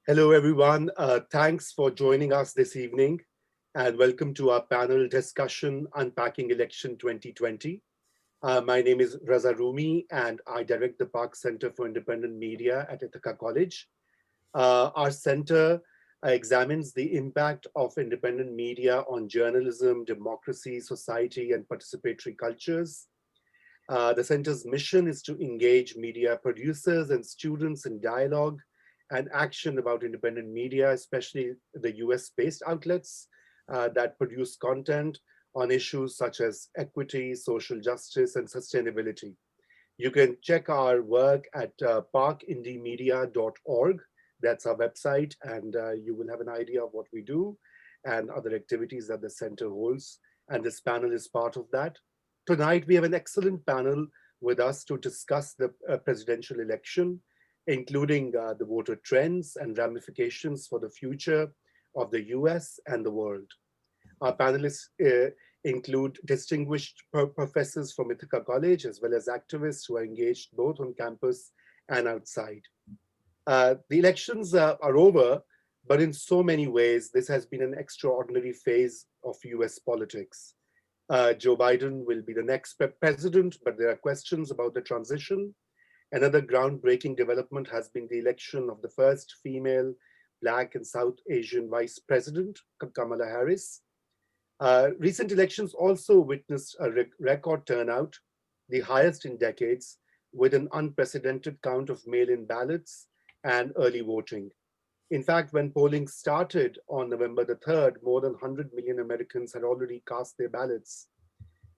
Hello, everyone. Thanks for joining us this evening, and welcome to our panel discussion, Unpacking Election 2020. My name is Raza Rumi, and I direct the Park Center for Independent Media at Ithaca College. Our center examines the impact of independent media on journalism, democracy, society, and participatory cultures. The center's mission is to engage media producers and students in dialogue and action about independent media, especially the US-based outlets that produce content on issues such as equity, social justice, and sustainability. You can check our work at parkindymedia.org. That's our website, and you will have an idea of what we do and other activities that the center holds. And this panel is part of that. Tonight, we have an excellent panel with us to discuss the presidential election, including the voter trends and ramifications for the future of the US and the world. Our panelists include distinguished professors from Ithaca College, as well as activists who are engaged both on campus and outside. The elections are over, but in so many ways, this has been an extraordinary phase of US politics. Joe Biden will be the next president, but there are questions about the transition. Another groundbreaking development has been the election of the first female Black and South Asian vice president, Kamala Harris. Recent elections also witnessed a record turnout, the highest in decades, with an unprecedented count of mail-in ballots and early voting. In fact, when polling started on November the 3rd, more than 100 million Americans had already cast their ballots.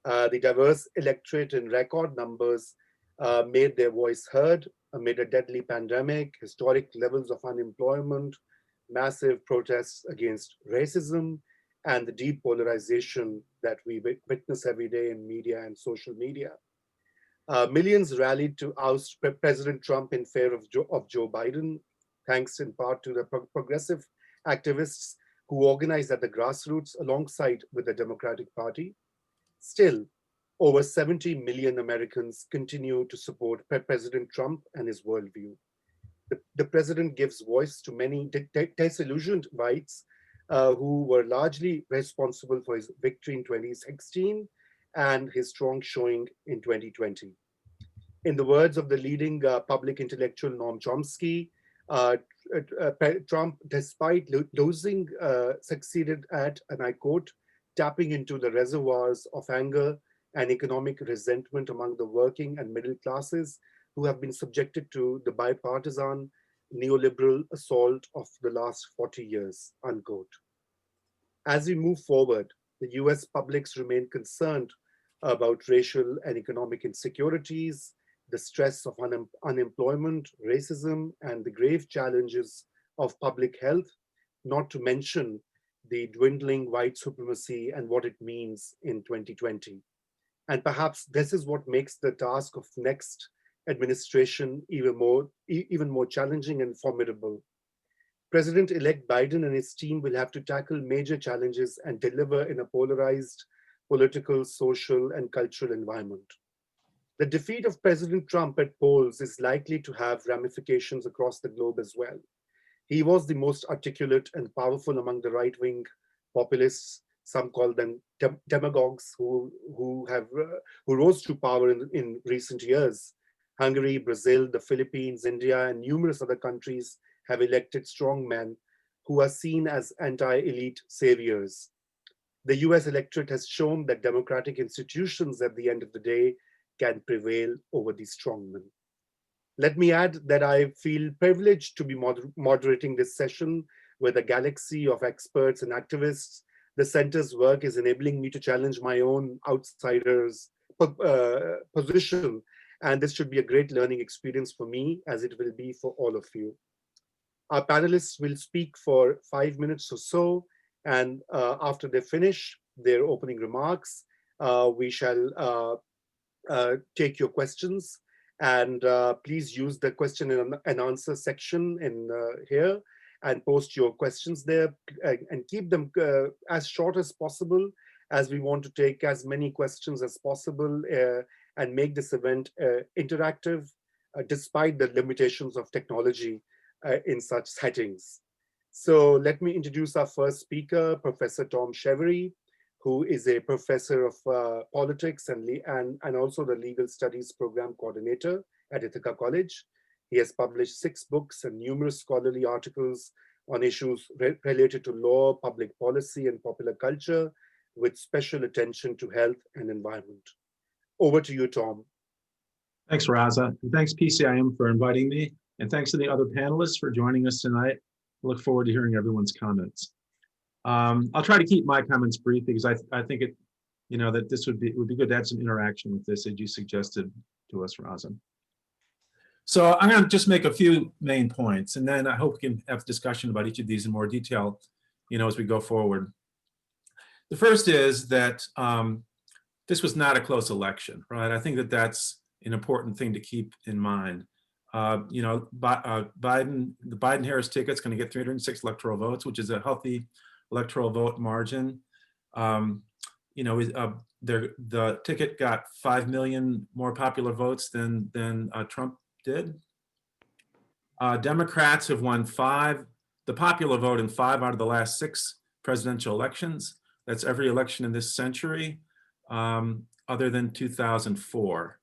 The diverse electorate in record numbers made their voice heard amid a deadly pandemic, historic levels of unemployment, massive protests against racism, and the deep polarization that we witness every day in media and social media. Millions rallied to oust President Trump in favor of Joe Biden, thanks in part to the progressive activists who organized at the grassroots alongside with the Democratic Party. Still, over 70 million Americans continue to support President Trump and his worldview. The president gives voice to many disillusioned whites who were largely responsible for his victory in 2016 and his strong showing in 2020. In the words of the leading public intellectual Noam Chomsky, Trump, despite losing, succeeded at, and I quote, tapping into the reservoirs of anger and economic resentment among the working and middle classes who have been subjected to the bipartisan neoliberal assault of the last 40 years, unquote. As we move forward, the US publics remain concerned about racial and economic insecurities, the stress of unemployment, racism, and the grave challenges of public health, not to mention the dwindling white supremacy and what it means in 2020. And perhaps this is what makes the task of next administration even more challenging and formidable. President-elect Biden and his team will have to tackle major challenges and deliver in a polarized political, social, and cultural environment. The defeat of President Trump at polls is likely to have ramifications across the globe as well. He was the most articulate and powerful among the right-wing populists. Some call them demagogues who rose to power in recent years. Hungary, Brazil, the Philippines, India, and numerous other countries have elected strong men who are seen as anti-elite saviors. The US electorate has shown that democratic institutions at the end of the day can prevail over these strongmen. Let me add that I feel privileged to be moderating this session with a galaxy of experts and activists. The center's work is enabling me to challenge my own outsider's position, and this should be a great learning experience for me, as it will be for all of you. Our panelists will speak for 5 minutes or so, and after they finish their opening remarks, we shall take your questions, and please use the question and answer section in here and post your questions there, and keep them as short as possible, as we want to take as many questions as possible and make this event interactive despite the limitations of technology. in such settings. So let me introduce our first speaker, Professor Tom Shevory, who is a professor of politics and also the legal studies program coordinator at Ithaca College. He has published 6 books and numerous scholarly articles on issues related to law, public policy, and popular culture, with special attention to health and environment. Over to you, Tom. Thanks, Raza. And thanks, PCIM, for inviting me. And thanks to the other panelists for joining us tonight. I look forward to hearing everyone's comments. I'll try to keep my comments brief because I think it, that this would be good to have some interaction with this, as you suggested to us, Raza. So I'm going to just make a few main points, and then I hope we can have a discussion about each of these in more detail, as we go forward. The first is that this was not a close election, right? I think that that's an important thing to keep in mind. The Biden-Harris ticket's going to get 306 electoral votes, which is a healthy electoral vote margin. The ticket got 5 million more popular votes than Trump did. Democrats have won the popular vote in 5 out of the last 6 presidential elections. That's every election in this century, other than 2004.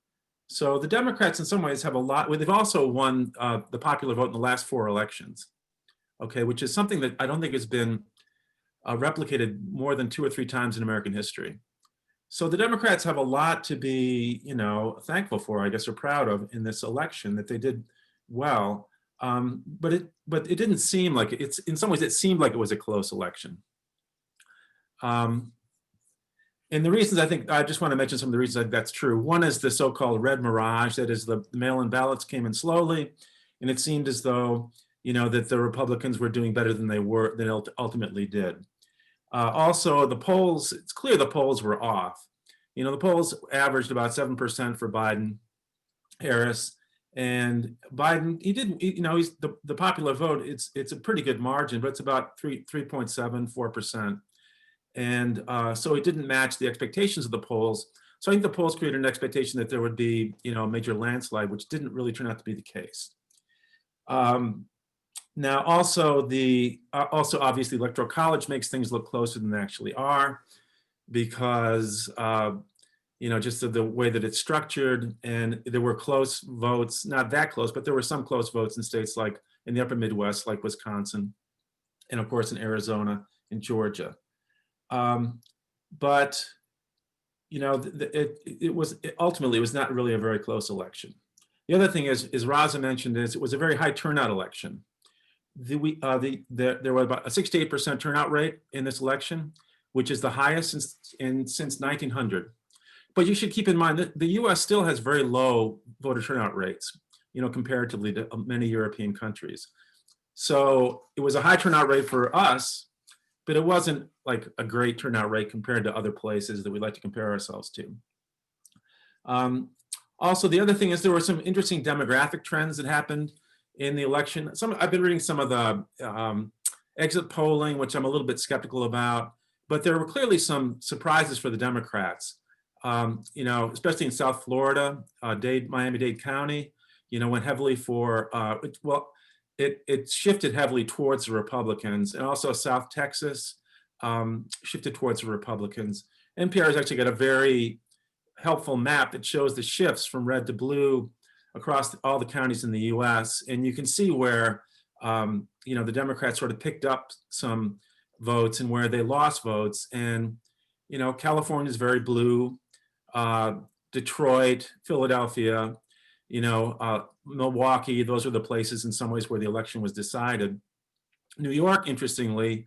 So the Democrats in some ways have a lot, they've also won the popular vote in the last 4 elections, okay, which is something that I don't think has been replicated more than 2 or 3 times in American history. So the Democrats have a lot to be, thankful for, I guess, or proud of in this election, that they did well. But it didn't seem like it's, in some ways, it seemed like it was a close election. And the reasons, I think, I just want to mention some of the reasons that's true. One is the so-called red mirage, that is the mail-in ballots came in slowly, and it seemed as though, that the Republicans were doing better than they ultimately did. Also, the polls, it's clear the polls were off. The polls averaged about 7% for Biden, Harris, and Biden, he did, he's the popular vote, it's a pretty good margin, but it's about 3.74%. And so it didn't match the expectations of the polls. So I think the polls created an expectation that there would be, a major landslide, which didn't really turn out to be the case. Now, also obviously, the Electoral College makes things look closer than they actually are, because just of the way that it's structured, and there were close votes, not that close, but there were some close votes in states like in the upper Midwest, like Wisconsin, and of course in Arizona and Georgia. But ultimately it was not really a very close election. The other thing is Raza mentioned, is it was a very high turnout election. There was about a 68% turnout rate in this election, which is the highest since 1900. But you should keep in mind that the U.S. still has very low voter turnout rates, comparatively to many European countries. So it was a high turnout rate for us, but it wasn't like a great turnout rate compared to other places that we like to compare ourselves to. Also, the other thing is there were some interesting demographic trends that happened in the election. I've been reading some of the exit polling, which I'm a little bit skeptical about, but there were clearly some surprises for the Democrats. Especially in South Florida, Miami-Dade County, went heavily for, it shifted heavily towards the Republicans, and also South Texas shifted towards the Republicans. NPR has actually got a very helpful map that shows the shifts from red to blue across all the counties in the U.S. And you can see where, the Democrats sort of picked up some votes and where they lost votes. And, California is very blue. Detroit, Philadelphia, Milwaukee, those are the places in some ways where the election was decided. New York, interestingly,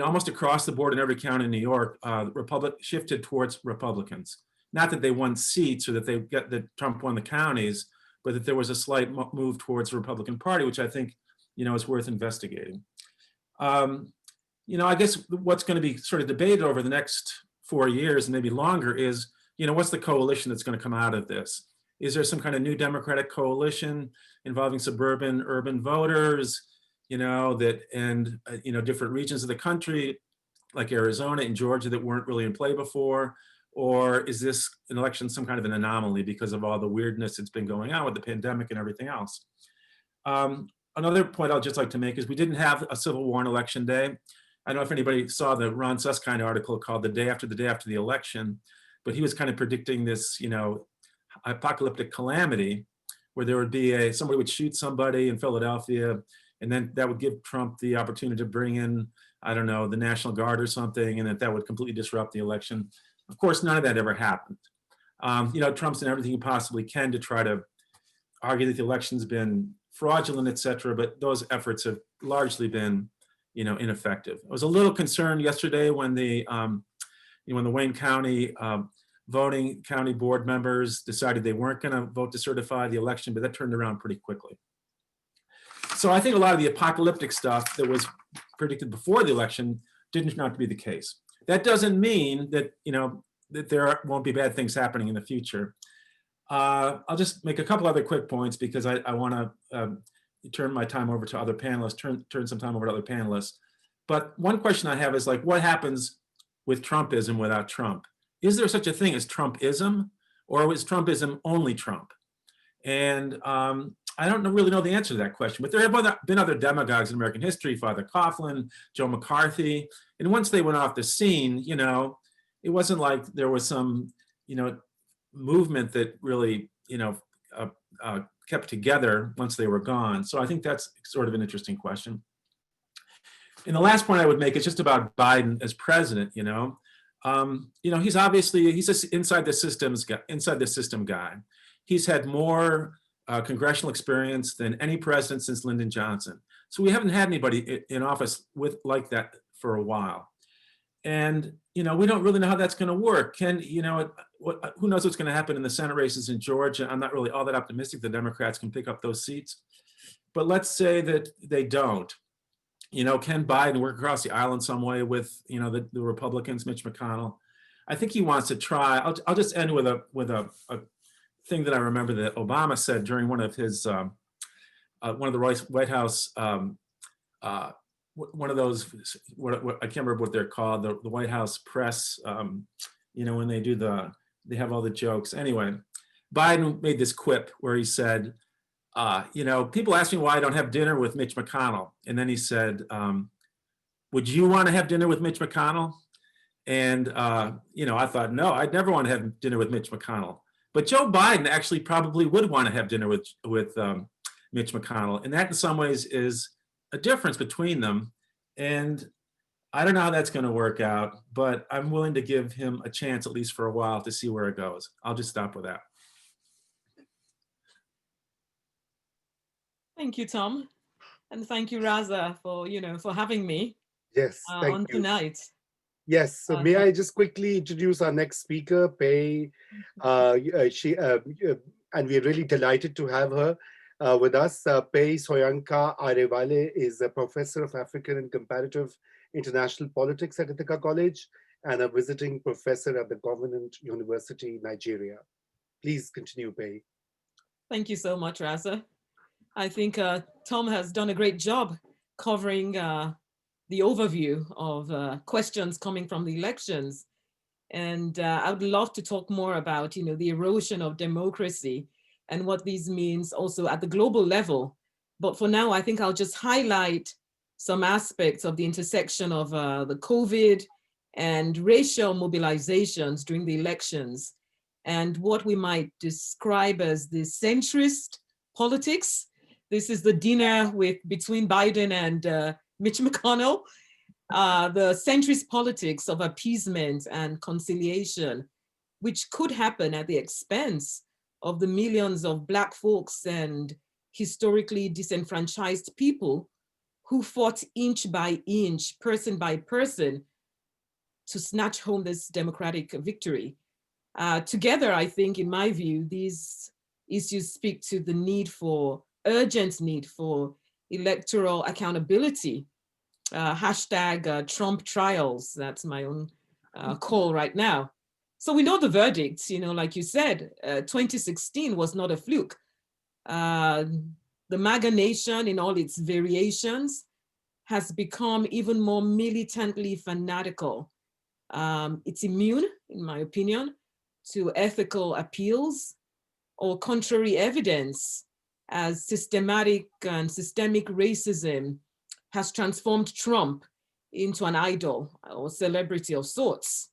almost across the board in every county in New York, shifted towards Republicans. Not that they won seats or that Trump won the counties, but that there was a slight move towards the Republican Party, which I think, is worth investigating. I guess what's going to be sort of debated over the next 4 years and maybe longer is, what's the coalition that's going to come out of this? Is there some kind of new Democratic coalition involving suburban, urban voters, different regions of the country, like Arizona and Georgia, that weren't really in play before? Or is this an election some kind of an anomaly because of all the weirdness that's been going on with the pandemic and everything else? another point I'll just like to make is we didn't have a civil war on election day. I don't know if anybody saw the Ron Suskind article called The Day After the Election, but he was kind of predicting this, apocalyptic calamity where there would be somebody would shoot somebody in Philadelphia, and then that would give Trump the opportunity to bring in, I don't know, the National Guard or something, and that would completely disrupt the election. Of course, none of that ever happened. Trump's done everything he possibly can to try to argue that the election's been fraudulent, et cetera, but those efforts have largely been, ineffective. I was a little concerned yesterday when the Wayne County voting county board members decided they weren't going to vote to certify the election, but that turned around pretty quickly. So I think a lot of the apocalyptic stuff that was predicted before the election didn't turn out to be the case. That doesn't mean that, that there won't be bad things happening in the future. I'll just make a couple other quick points because I want to turn my time over to other panelists, turn some time over to other panelists. But one question I have is like, what happens with Trumpism without Trump? Is there such a thing as Trumpism, or is Trumpism only Trump? And I don't really know the answer to that question, but there have been other demagogues in American history, Father Coughlin, Joe McCarthy, and once they went off the scene, it wasn't like there was some, movement that really, kept together once they were gone. So I think that's sort of an interesting question. And the last point I would make is just about Biden as president. He's an inside the system guy. He's had more congressional experience than any president since Lyndon Johnson. So we haven't had anybody in office like that for a while. And, we don't really know how that's going to work. Who knows what's going to happen in the Senate races in Georgia? I'm not really all that optimistic the Democrats can pick up those seats. But let's say that they don't. Can Biden work across the aisle in some way with, the Republicans, Mitch McConnell? I think he wants to try. I'll just end with a thing that I remember that Obama said during one of the White House, one of those, I can't remember what they're called, the White House press, when they have all the jokes. Anyway, Biden made this quip where he said, people ask me why I don't have dinner with Mitch McConnell. And then he said, would you want to have dinner with Mitch McConnell? And, I thought, no, I'd never want to have dinner with Mitch McConnell. But Joe Biden actually probably would want to have dinner with Mitch McConnell. And that in some ways is a difference between them. And I don't know how that's going to work out, but I'm willing to give him a chance, at least for a while, to see where it goes. I'll just stop with that. Thank you, Tom. And thank you, Raza, for having me Yes, thank on you. Tonight. Yes, so may I just quickly introduce our next speaker, Peyi. And we're really delighted to have her with us. Peyi Soyinka-Airewele is a professor of African and Comparative International Politics at Ithaca College and a visiting professor at the Government University, Nigeria. Please continue, Peyi. Thank you so much, Raza. I think Tom has done a great job covering the overview of questions coming from the elections. And I would love to talk more about, the erosion of democracy and what this means also at the global level. But for now, I think I'll just highlight some aspects of the intersection of the COVID and racial mobilizations during the elections and what we might describe as the centrist politics. This is the dinner between Biden and Mitch McConnell, the centrist politics of appeasement and conciliation, which could happen at the expense of the millions of Black folks and historically disenfranchised people who fought inch by inch, person by person, to snatch home this democratic victory. Together, I think, in my view, these issues speak to the urgent need for electoral accountability. Hashtag Trump trials, that's my own call right now. So we know the verdict, like you said, 2016 was not a fluke. The MAGA nation in all its variations has become even more militantly fanatical. It's immune, in my opinion, to ethical appeals or contrary evidence as systematic and systemic racism has transformed Trump into an idol or celebrity of sorts.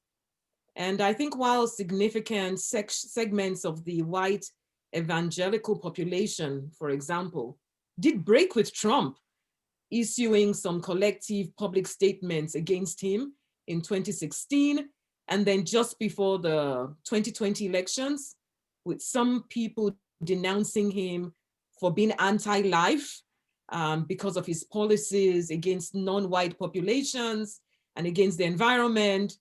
And I think while significant segments of the white evangelical population, for example, did break with Trump, issuing some collective public statements against him in 2016, and then just before the 2020 elections, with some people denouncing him for being anti-life because of his policies against non-white populations and against the environment.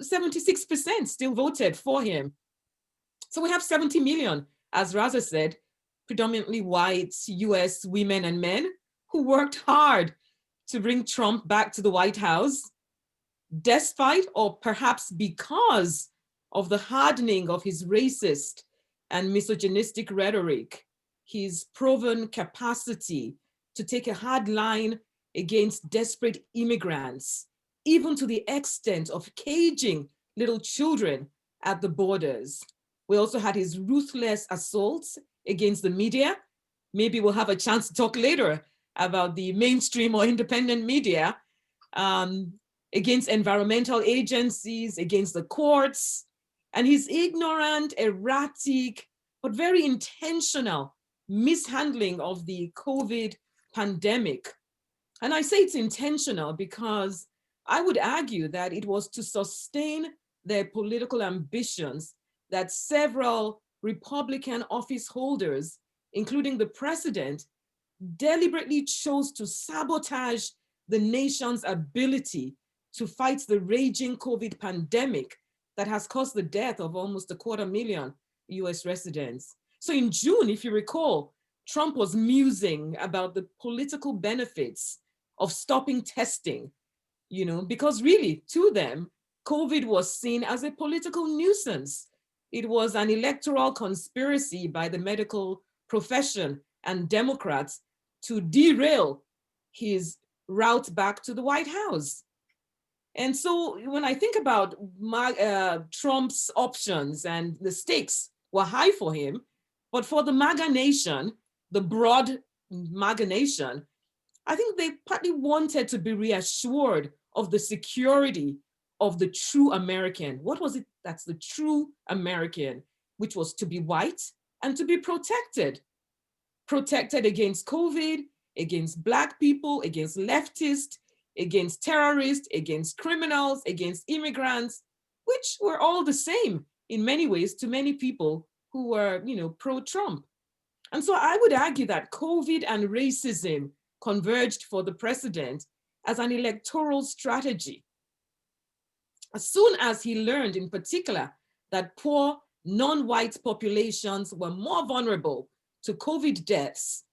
76% still voted for him. So we have 70 million, as Raza said, predominantly white US women and men who worked hard to bring Trump back to the White House, despite or perhaps because of the hardening of his racist and misogynistic rhetoric, his proven capacity to take a hard line against desperate immigrants, even to the extent of caging little children at the borders. We also had his ruthless assaults against the media. Maybe we'll have a chance to talk later about the mainstream or independent media, against environmental agencies, against the courts, and his ignorant, erratic, but very intentional mishandling of the COVID pandemic. And I say it's intentional because I would argue that it was to sustain their political ambitions that several Republican office holders, including the president, deliberately chose to sabotage the nation's ability to fight the raging COVID pandemic that has caused the death of almost 250,000 US residents. So in June, if you recall, Trump was musing about the political benefits of stopping testing, because really to them, COVID was seen as a political nuisance. It was an electoral conspiracy by the medical profession and Democrats to derail his route back to the White House. And so when I think about Trump's options, and the stakes were high for him, but for the MAGA nation, the broad MAGA nation, I think they partly wanted to be reassured of the security of the true American. What was it that's the true American, which was to be white and to be protected against COVID, against Black people, against leftists, against terrorists, against criminals, against immigrants, which were all the same in many ways to many people who were, pro-Trump. And so I would argue that COVID and racism converged for the president as an electoral strategy. As soon as he learned in particular that poor non-white populations were more vulnerable to COVID deaths,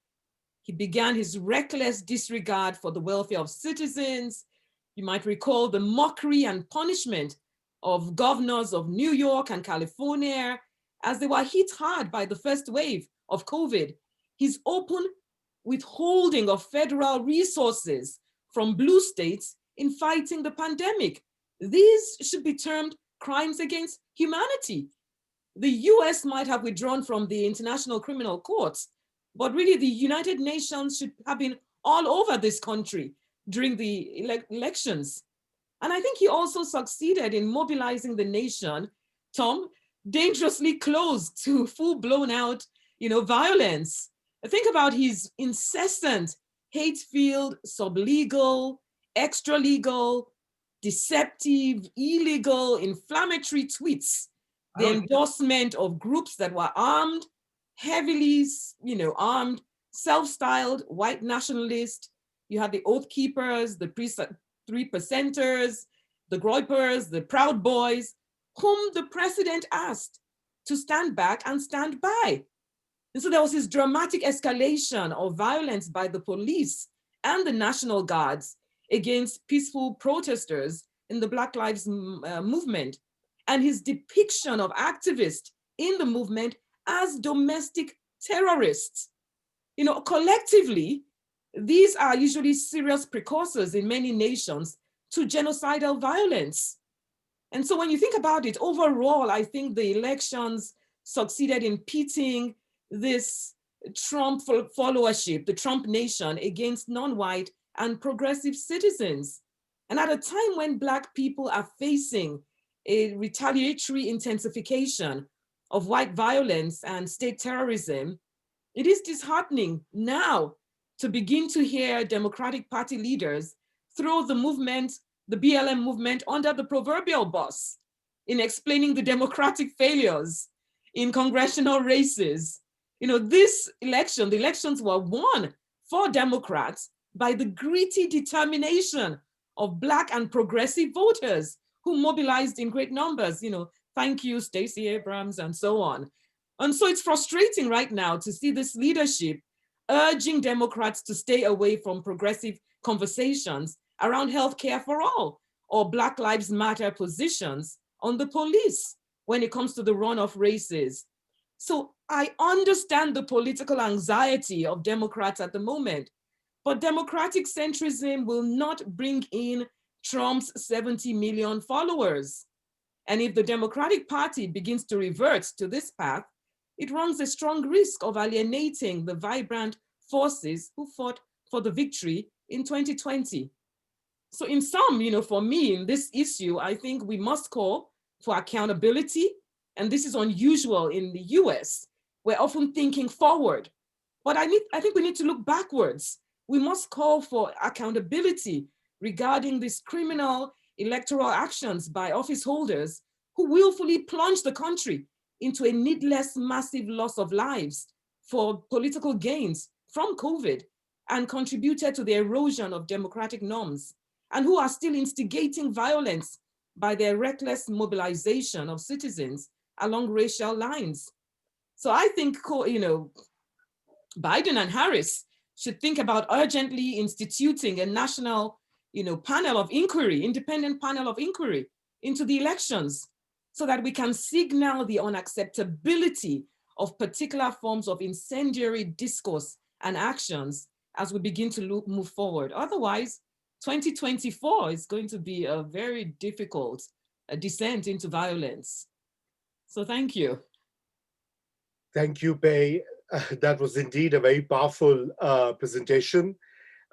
he began his reckless disregard for the welfare of citizens. You might recall the mockery and punishment of governors of New York and California as they were hit hard by the first wave of COVID. His open withholding of federal resources from blue states in fighting the pandemic. These should be termed crimes against humanity. The US might have withdrawn from the International Criminal Courts, but really the United Nations should have been all over this country during the elections. And I think he also succeeded in mobilizing the nation, Tom, dangerously close to full-blown out, violence. Think about his incessant hate-filled, sublegal, extra-legal, deceptive, illegal, inflammatory tweets, the endorsement of groups that were armed, heavily, armed, self-styled white nationalists. You had the Oath Keepers, the 3%ers, the Groypers, the Proud Boys, whom the president asked to stand back and stand by. And so there was this dramatic escalation of violence by the police and the National Guards against peaceful protesters in the Black Lives Movement, and his depiction of activists in the movement as domestic terrorists. Collectively, these are usually serious precursors in many nations to genocidal violence. And so when you think about it, overall, I think the elections succeeded in pitting this Trump followership, the Trump nation, against non-white and progressive citizens. And at a time when Black people are facing a retaliatory intensification of white violence and state terrorism, it is disheartening now to begin to hear Democratic Party leaders throw the movement, the BLM movement, under the proverbial bus in explaining the democratic failures in congressional races. You know, this election, the elections were won for Democrats by the gritty determination of Black and progressive voters who mobilized in great numbers. You know, thank you, Stacey Abrams, and so on. And so it's frustrating right now to see this leadership urging Democrats to stay away from progressive conversations around healthcare for all or Black Lives Matter positions on the police when it comes to the runoff races. So I understand the political anxiety of Democrats at the moment, but democratic centrism will not bring in Trump's 70 million followers. And if the Democratic Party begins to revert to this path, it runs a strong risk of alienating the vibrant forces who fought for the victory in 2020. So in sum, you know, for me in this issue, I think we must call for accountability. And this is unusual in the US. We're often thinking forward, but I think we need to look backwards. We must call for accountability regarding these criminal electoral actions by office holders who willfully plunge the country into a needless, massive loss of lives for political gains from COVID and contributed to the erosion of democratic norms, and who are still instigating violence by their reckless mobilization of citizens along racial lines. So I think, you know, Biden and Harris should think about urgently instituting a national, you know, panel of inquiry, independent panel of inquiry into the elections, so that we can signal the unacceptability of particular forms of incendiary discourse and actions as we begin to move forward. Otherwise, 2024 is going to be a very difficult descent into violence. So thank you. Thank you, Peyi. That was indeed a very powerful presentation.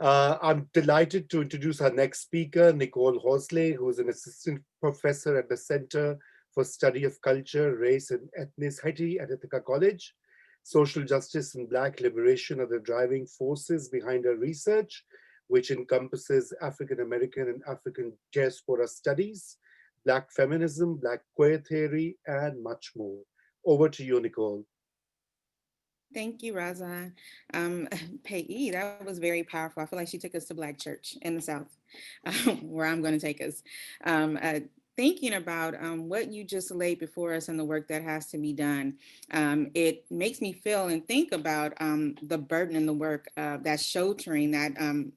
I'm delighted to introduce our next speaker, Nicole Horsley, who is an assistant professor at the Center for Study of Culture, Race, and Ethnicity at Ithaca College. Social justice and Black liberation are the driving forces behind her research, which encompasses African American and African diaspora studies, Black feminism, Black queer theory, and much more. Over to you, Nicole. Thank you, Raza. Peyi, that was very powerful. I feel like she took us to Black church in the South, where I'm going to take us. Thinking about what you just laid before us and the work that has to be done, it makes me feel and think about the burden and the work that's shouldering, that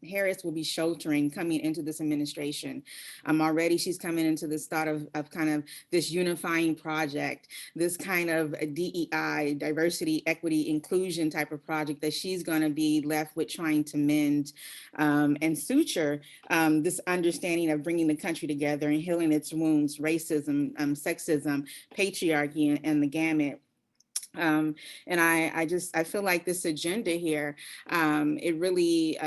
Harris will be shouldering coming into this administration. Already she's coming into this thought of kind of this unifying project, this kind of DEI, diversity, equity, inclusion type of project that she's going to be left with trying to mend and suture this understanding of bringing the country together and healing its wounds, racism, sexism, patriarchy, and the gamut. And I feel like this agenda here, it really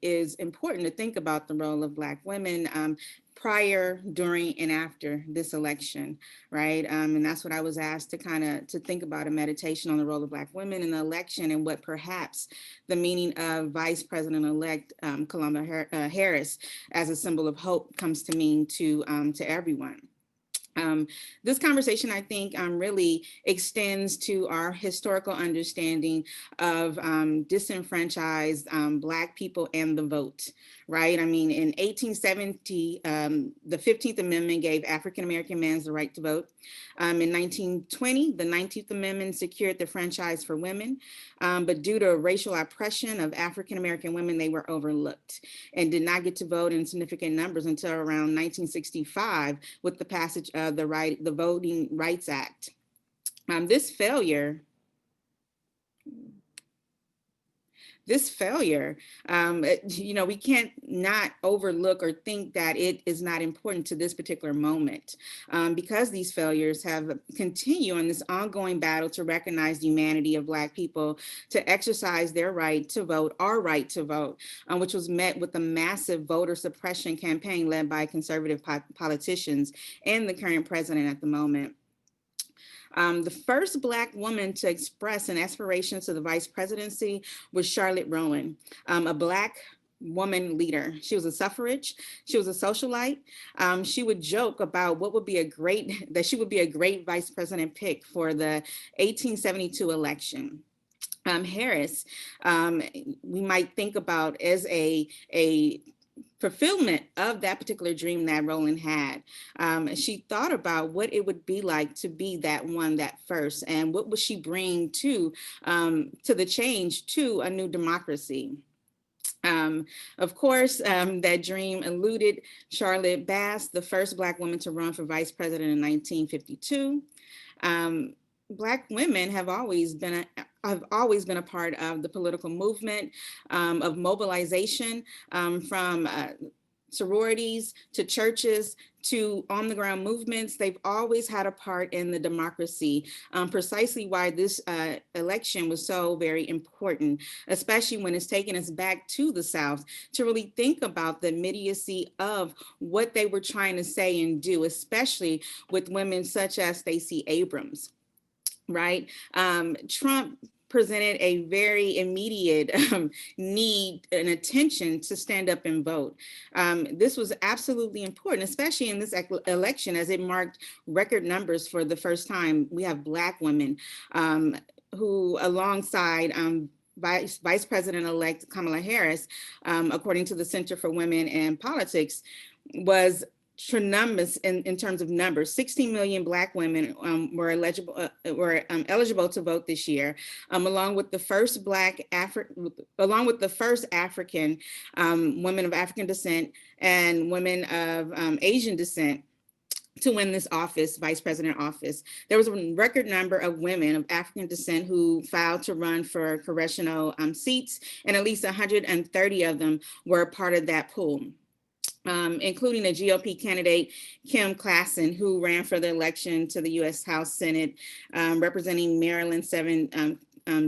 is important to think about the role of Black women prior, during, and after this election, right? And that's what I was asked to think about, a meditation on the role of Black women in the election and what perhaps the meaning of Vice President-elect Kamala Harris as a symbol of hope comes to mean to everyone. This conversation, I think, really extends to our historical understanding of disenfranchised Black people and the vote, right? I mean, in 1870, the 15th Amendment gave African-American men the right to vote. In 1920, the 19th Amendment secured the franchise for women, but due to racial oppression of African-American women, they were overlooked and did not get to vote in significant numbers until around 1965 with the passage of the Voting Rights Act. this failure, we can't not overlook or think that it is not important to this particular moment, because these failures have continued on this ongoing battle to recognize the humanity of Black people, to exercise their right to vote, our right to vote, which was met with a massive voter suppression campaign led by conservative politicians and the current president at the moment. The first Black woman to express an aspiration to the vice presidency was Charlotte Rowan, a Black woman leader. She was a suffrage. She was a socialite. She would joke about what would be that she would be a great vice president pick for the 1872 election. Harris, we might think about as a fulfillment of that particular dream that Roland had. She thought about what it would be like to be that one, that first, and what would she bring to the change, to a new democracy. Of course, that dream eluded Charlotte Bass, the first Black woman to run for vice president in 1952. Black women have always been a part of the political movement, of mobilization, from sororities to churches to on-the-ground movements. They've always had a part in the democracy, precisely why this election was so very important, especially when it's taken us back to the South to really think about the immediacy of what they were trying to say and do, especially with women such as Stacey Abrams. Right? Trump presented a very immediate need and attention to stand up and vote. This was absolutely important, especially in this election, as it marked record numbers for the first time. We have Black women who, alongside Vice President-elect Kamala Harris, according to the Center for Women in Politics, was tremendous in terms of numbers. 16 million Black women were eligible to vote this year, along with the first African women of African descent and women of Asian descent to win this office, vice president office. There was a record number of women of African descent who filed to run for congressional seats, and at least 130 of them were a part of that pool. Including the GOP candidate, Kim Klassen, who ran for the election to the U.S. House Senate, representing Maryland 7th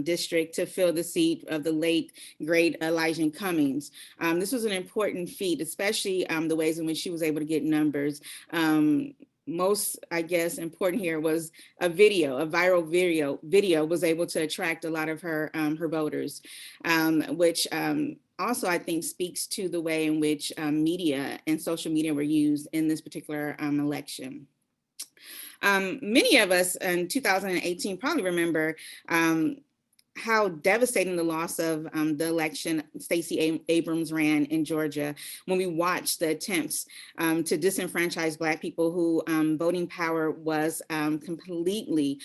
District to fill the seat of the late, great Elijah Cummings. This was an important feat, especially the ways in which she was able to get numbers. Most, I guess, important here was a viral video was able to attract a lot of her voters, which also, I think, speaks to the way in which media and social media were used in this particular election. Many of us in 2018 probably remember how devastating the loss of the election Stacey Abrams ran in Georgia, when we watched the attempts to disenfranchise Black people who voting power was completely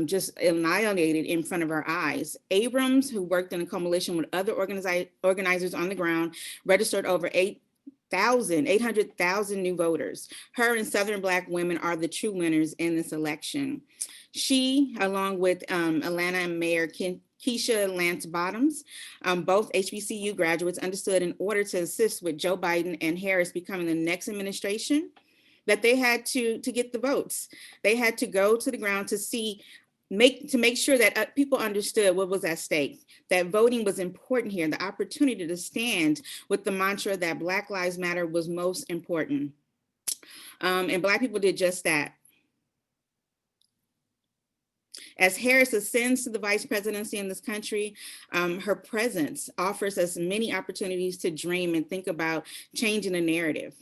just annihilated in front of our eyes. Abrams, who worked in a coalition with other organizers on the ground, registered over 800,000 new voters. Her and Southern Black women are the true winners in this election. She, along with Atlanta Mayor Keisha Lance Bottoms, both HBCU graduates, understood in order to assist with Joe Biden and Harris becoming the next administration, that they had to get the votes. They had to go to the ground to make sure that people understood what was at stake, that voting was important here, the opportunity to stand with the mantra that Black Lives Matter was most important. And Black people did just that. As Harris ascends to the vice presidency in this country, her presence offers us many opportunities to dream and think about changing the narrative.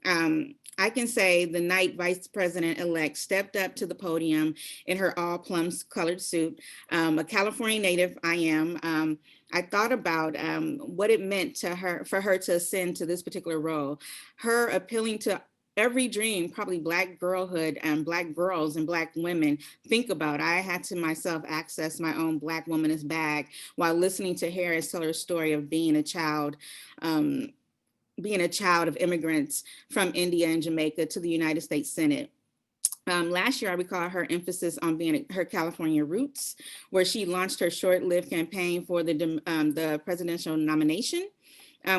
I can say the night Vice President-elect stepped up to the podium in her all plums colored suit, a California native I am, I thought about what it meant for her to ascend to this particular role. Her appealing to every dream probably Black girlhood and Black girls and Black women think about. I had to myself access my own Black womanist bag while listening to Harris tell her story of being a child of immigrants from India and Jamaica to the United States Senate. Last year, I recall her emphasis on being her California roots, where she launched her short-lived campaign for the presidential nomination,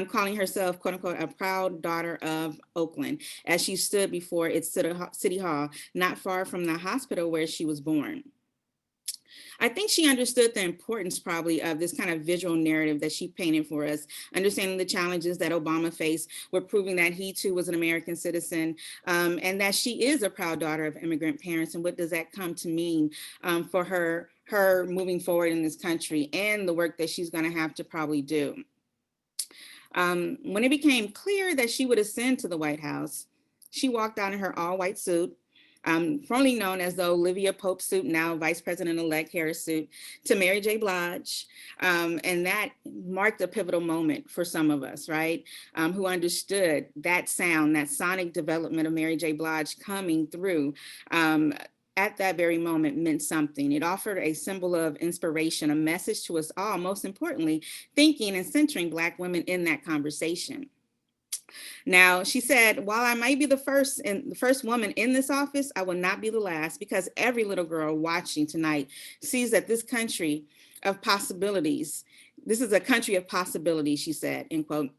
calling herself, quote unquote, a proud daughter of Oakland, as she stood before its city hall, not far from the hospital where she was born. I think she understood the importance probably of this kind of visual narrative that she painted for us, understanding the challenges that Obama faced with proving that he too was an American citizen, and that she is a proud daughter of immigrant parents. And what does that come to mean for her moving forward in this country and the work that she's going to have to probably do. When it became clear that she would ascend to the White House, she walked out in her all-white suit, formerly known as the Olivia Pope suit, now Vice President-elect Harris suit, to Mary J. Blige. And that marked a pivotal moment for some of us, right? Who understood that sound, that sonic development of Mary J. Blige coming through at that very moment meant something. It offered a symbol of inspiration, a message to us all, most importantly, thinking and centering Black women in that conversation. Now, she said, while I might be the first woman in this office, I will not be the last, because every little girl watching tonight sees that this country of possibilities, this is a country of possibilities, she said, end quote.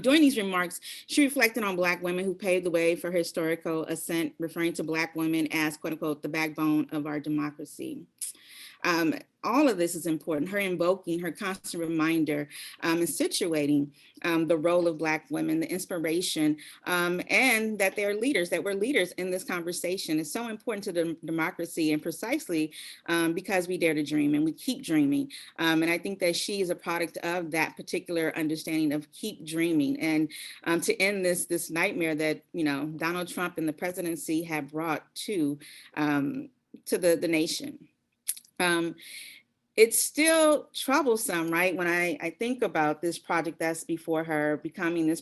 During these remarks, she reflected on Black women who paved the way for her historical ascent, referring to Black women as, quote unquote, the backbone of our democracy. All of this is important, her invoking, her constant reminder, and situating the role of Black women, the inspiration, and that they're leaders, that we're leaders in this conversation is so important to the democracy, and precisely because we dare to dream and we keep dreaming. And I think that she is a product of that particular understanding of keep dreaming, and to end this nightmare that, you know, Donald Trump and the presidency have brought to the nation. It's still troublesome, right? When I think about this project that's before her, becoming this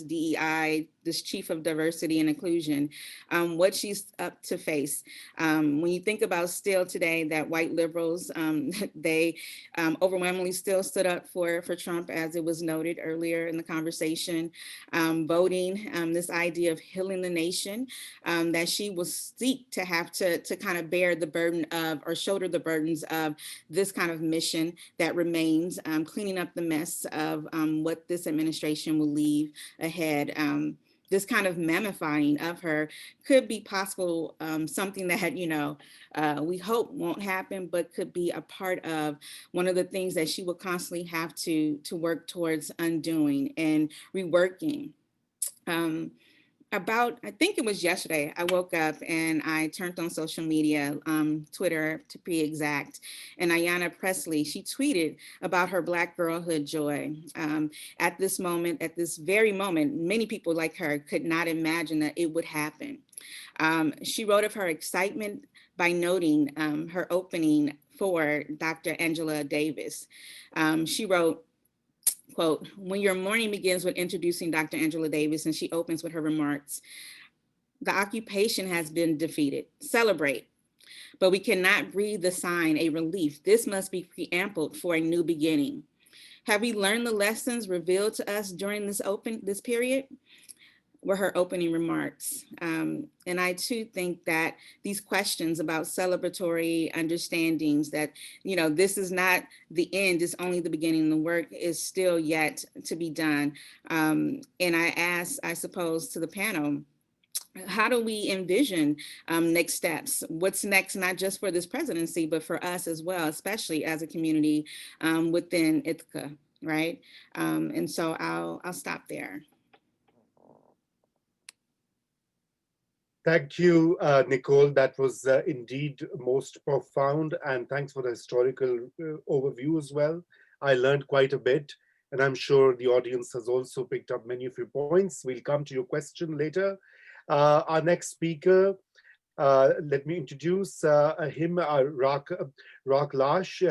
DEI, this chief of diversity and inclusion, what she's up to face. When you think about still today that white liberals, they overwhelmingly still stood up for Trump, as it was noted earlier in the conversation, voting, this idea of healing the nation, that she will seek to have to kind of bear the burden of, or shoulder the burdens of this kind of mission that remains, cleaning up the mess of what this administration will leave ahead. This kind of mammifying of her could be possible, something that, you know, we hope won't happen, but could be a part of one of the things that she will constantly have to work towards undoing and reworking. I think it was yesterday, I woke up and I turned on social media, Twitter to be exact, and Ayanna Pressley, she tweeted about her Black girlhood joy. At this moment, at this very moment, many people like her could not imagine that it would happen. She wrote of her excitement by noting her opening for Dr. Angela Davis. She wrote, quote, when your morning begins with introducing Dr. Angela Davis and she opens with her remarks, the occupation has been defeated. Celebrate. But we cannot breathe the sign, a relief. This must be preambled for a new beginning. Have we learned the lessons revealed to us during this period? Were her opening remarks. And I too think that these questions about celebratory understandings that, you know, this is not the end, it's only the beginning. The work is still yet to be done. And I ask, I suppose, to the panel, how do we envision next steps? What's next, not just for this presidency, but for us as well, especially as a community within Ithaca, right? And so I'll stop there. Thank you, Nicole. That was indeed most profound, and thanks for the historical overview as well. I learned quite a bit, and I'm sure the audience has also picked up many of your points. We'll come to your question later. Our next speaker, let me introduce him, RahK Lash,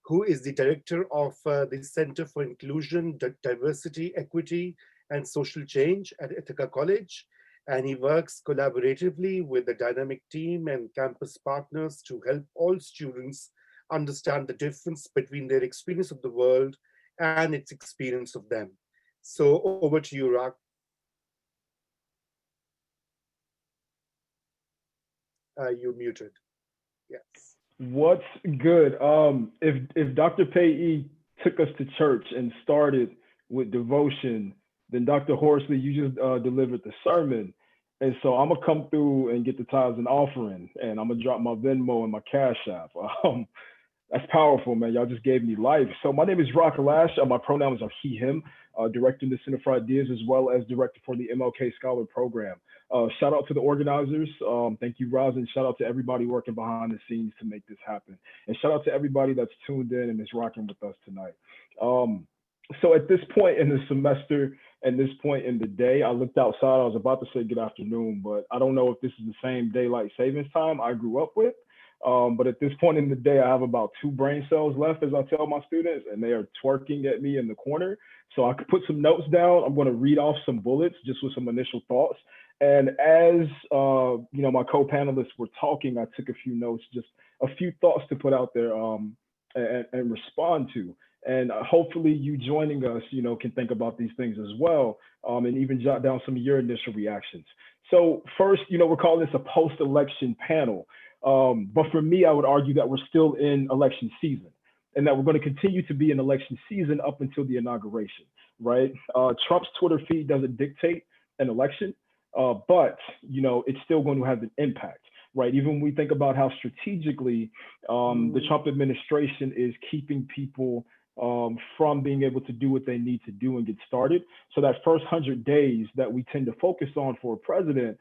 who is the director of the Center for Inclusion, Diversity, Equity, and Social Change at Ithaca College. And he works collaboratively with the dynamic team and campus partners to help all students understand the difference between their experience of the world and its experience of them. So over to you, RahK. you muted. Yes. What's good? If Dr. Peyi took us to church and started with devotion, then Dr. Horsley, you just delivered the sermon. And so I'm gonna come through and get the tithes and offering, and I'm gonna drop my Venmo and my Cash App. That's powerful, man. Y'all just gave me life. So my name is RahK Lash. My pronouns are he, him, director in the Center for Ideas, as well as director for the MLK Scholar Program. Shout out to the organizers. Thank you, Raza, and shout out to everybody working behind the scenes to make this happen. And shout out to everybody that's tuned in and is rocking with us tonight. So at this point in the semester and this point in the day, I looked outside. I was about to say good afternoon, but I don't know if this is the same daylight savings time I grew up with. But at this point in the day, I have about 2 brain cells left, as I tell my students, and they are twerking at me in the corner. So I could put some notes down. I'm going to read off some bullets just with some initial thoughts. And as you know, my co-panelists were talking, I took a few notes, just a few thoughts to put out there and respond to. And hopefully you joining us, you know, can think about these things as well, and even jot down some of your initial reactions. So first, you know, we're calling this a post-election panel. But for me, I would argue that we're still in election season and that we're going to continue to be in election season up until the inauguration, right? Trump's Twitter feed doesn't dictate an election, but, you know, it's still going to have an impact, right? Even when we think about how strategically the Trump administration is keeping people from being able to do what they need to do and get started. So that first 100 days that we tend to focus on for a president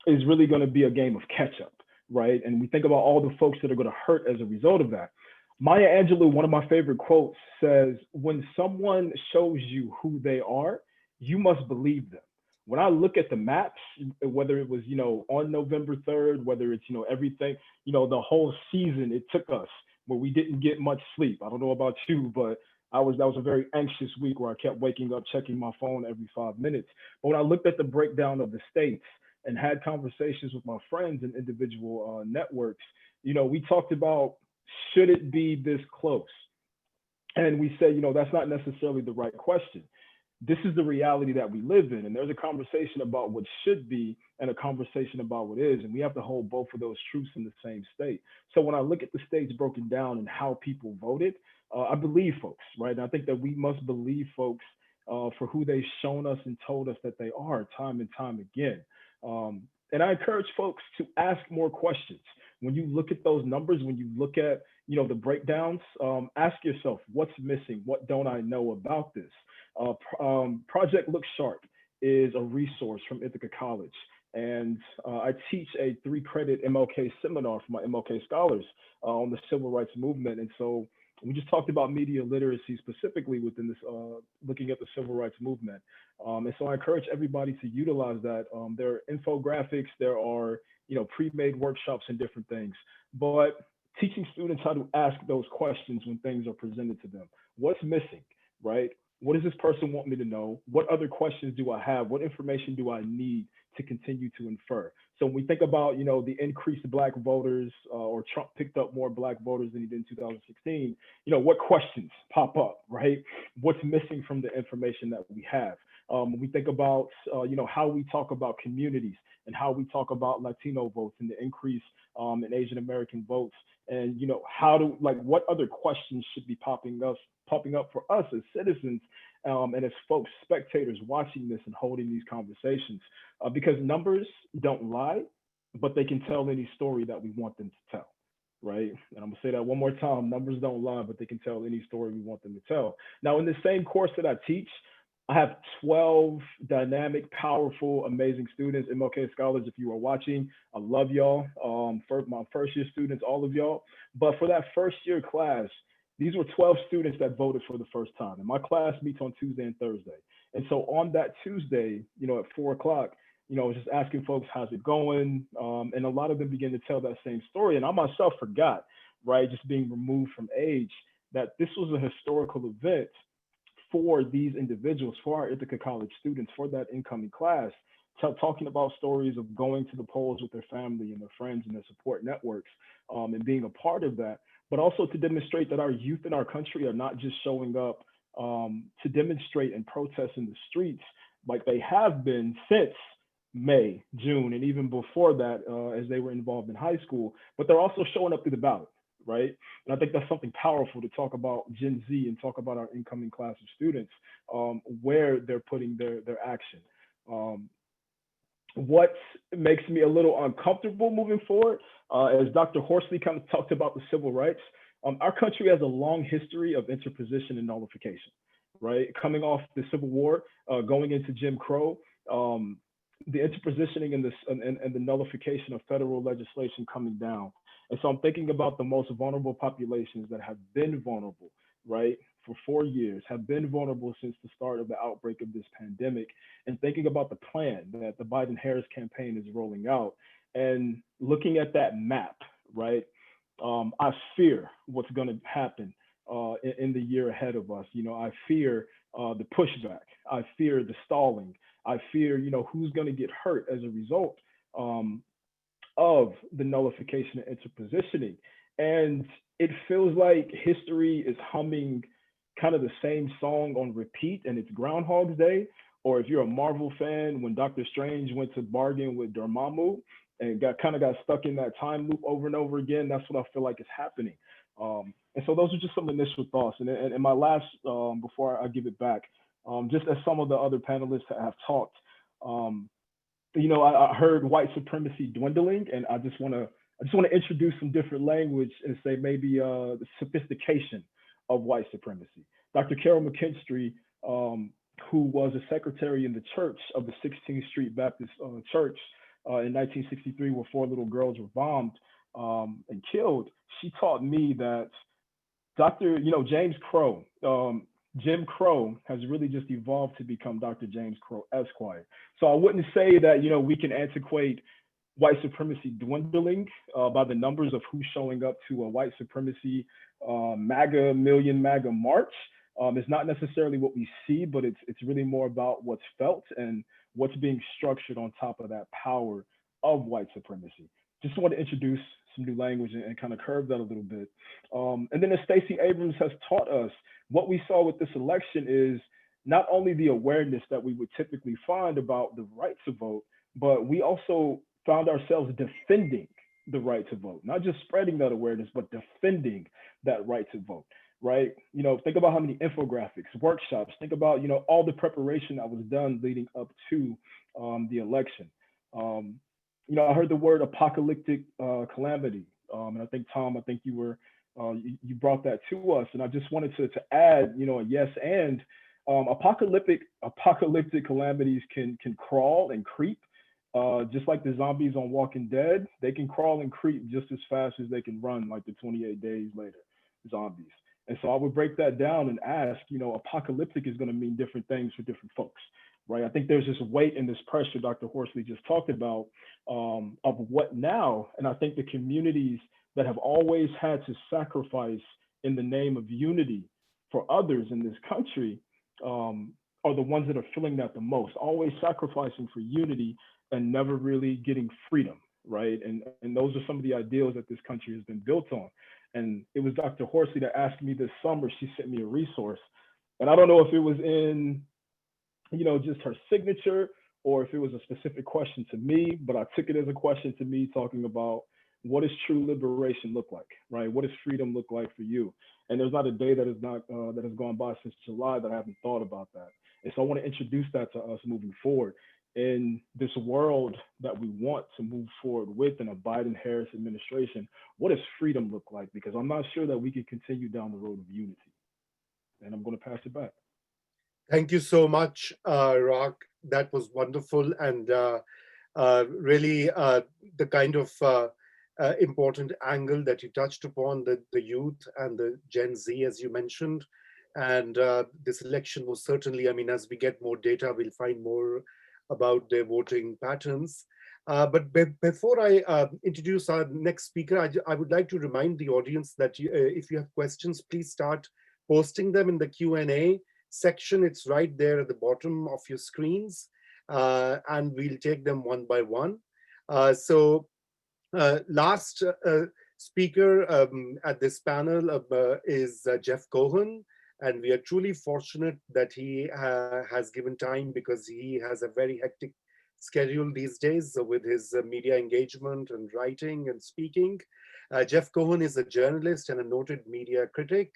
is really going to be a game of catch up, right? And we think about all the folks that are going to hurt as a result of that. Maya Angelou, one of my favorite quotes, says, when someone shows you who they are, you must believe them. When I look at the maps, whether it was, you know, on November 3rd, whether it's, you know, everything, you know, the whole season it took us where we didn't get much sleep. I don't know about you, but that was a very anxious week where I kept waking up, checking my phone every 5 minutes. But when I looked at the breakdown of the states and had conversations with my friends in individual networks, you know, we talked about, should it be this close? And we said, you know, that's not necessarily the right question. This is the reality that we live in. And there's a conversation about what should be and a conversation about what is. And we have to hold both of those truths in the same state. So when I look at the states broken down and how people voted, I believe folks, right? And I think that we must believe folks for who they've shown us and told us that they are time and time again. And I encourage folks to ask more questions. When you look at those numbers, when you look at, you know, the breakdowns, ask yourself, what's missing? What don't I know about this? Project Look Sharp is a resource from Ithaca College. And I teach a 3-credit MLK seminar for my MLK scholars on the civil rights movement. And so we just talked about media literacy specifically within this, looking at the civil rights movement. And so I encourage everybody to utilize that. There are infographics, there are, you know, pre-made workshops and different things, but teaching students how to ask those questions when things are presented to them. What's missing, right? What does this person want me to know? What other questions do I have? What information do I need to continue to infer? So when we think about, you know, the increased Black voters, or Trump picked up more Black voters than he did in 2016, you know, what questions pop up, right? What's missing from the information that we have? When we think about, you know, how we talk about communities and how we talk about Latino votes and the increase in Asian American votes, and, you know, how to, like, what other questions should be popping up for us as citizens and as folks, spectators watching this and holding these conversations, because numbers don't lie, but they can tell any story that we want them to tell, right? And I'm gonna say that one more time, numbers don't lie, but they can tell any story we want them to tell. Now, in the same course that I teach, I have 12 dynamic, powerful, amazing students, MLK scholars. If you are watching, I love y'all. For my first year students, all of y'all. But for that first year class, these were 12 students that voted for the first time. And my class meets on Tuesday and Thursday. And so on that Tuesday, you know, at 4 o'clock, you know, I was just asking folks, how's it going? And a lot of them began to tell that same story. And I myself forgot, right, just being removed from age, that this was a historical event for these individuals, for our Ithaca College students, for that incoming class, talking about stories of going to the polls with their family and their friends and their support networks, and being a part of that, but also to demonstrate that our youth in our country are not just showing up to demonstrate and protest in the streets like they have been since May, June, and even before that, as they were involved in high school, but they're also showing up through the ballot, right? And I think that's something powerful to talk about Gen Z and talk about our incoming class of students, where they're putting their action. What makes me a little uncomfortable moving forward, as Dr. Horsley kind of talked about the civil rights, our country has a long history of interposition and nullification, right? Coming off the Civil War, going into Jim Crow, the interpositioning and the nullification of federal legislation coming down. And so I'm thinking about the most vulnerable populations that have been vulnerable, right, for 4 years, have been vulnerable since the start of the outbreak of this pandemic, and thinking about the plan that the Biden-Harris campaign is rolling out, and looking at that map, right, I fear what's going to happen in the year ahead of us. You know, I fear the pushback. I fear the stalling. I fear, you know, who's going to get hurt as a result of the nullification and interpositioning. And it feels like history is humming kind of the same song on repeat, and it's Groundhog's Day. Or if you're a Marvel fan, when Doctor Strange went to bargain with Dormammu and got stuck in that time loop over and over again, that's what I feel like is happening. And so those are just some initial thoughts. And my last, before I give it back, just as some of the other panelists have talked, you know, I heard white supremacy dwindling, and I just want to introduce some different language and say maybe the sophistication of white supremacy. Dr. Carol McKinstry, who was a secretary in the church of the 16th Street Baptist Church in 1963, where 4 little girls were bombed and killed, she taught me that James Crow, Jim Crow has really just evolved to become Dr. James Crow Esquire. So I wouldn't say that, you know, we can antiquate white supremacy dwindling by the numbers of who's showing up to a white supremacy million MAGA march. It's not necessarily what we see, but it's really more about what's felt and what's being structured on top of that power of white supremacy. Just want to introduce some new language and kind of curve that a little bit. And then as Stacey Abrams has taught us, what we saw with this election is not only the awareness that we would typically find about the right to vote, but we also found ourselves defending the right to vote, not just spreading that awareness, but defending that right to vote, right? You know, think about how many infographics, workshops, think about, you know, all the preparation that was done leading up to the election. You know, I heard the word apocalyptic calamity. And I think, Tom, you were, you brought that to us. And I just wanted to add, you know, a yes and. Apocalyptic calamities can crawl and creep, just like the zombies on Walking Dead. They can crawl and creep just as fast as they can run, like the 28 days later zombies. And so I would break that down and ask, you know, apocalyptic is going to mean different things for different folks, right? I think there's this weight and this pressure Dr. Horsley just talked about of what now. And I think the communities that have always had to sacrifice in the name of unity for others in this country are the ones that are feeling that the most, always sacrificing for unity and never really getting freedom, right? And those are some of the ideals that this country has been built on. And it was Dr. Horsley that asked me this summer, she sent me a resource. And I don't know if it was in, you know, just her signature or if it was a specific question to me, but I took it as a question to me talking about what does true liberation look like, right? What does freedom look like for you? And there's not a day that is not that has gone by since July that I haven't thought about that. And so I want to introduce that to us moving forward in this world that we want to move forward with in a Biden-Harris administration. What does freedom look like? Because I'm not sure that we can continue down the road of unity. And I'm going to pass it back. Thank you so much, RahK. That was wonderful and really the kind of important angle that you touched upon, the youth and the Gen Z, as you mentioned. And this election was certainly, I mean, as we get more data, we'll find more about their voting patterns. But before I introduce our next speaker, I would like to remind the audience that if you have questions, please start posting them in the Q&A section. It's right there at the bottom of your screens, and we'll take them one by one. Last speaker at this panel is Jeff Cohen, and we are truly fortunate that he has given time because he has a very hectic schedule these days with his media engagement and writing and speaking. Jeff Cohen is a journalist and a noted media critic.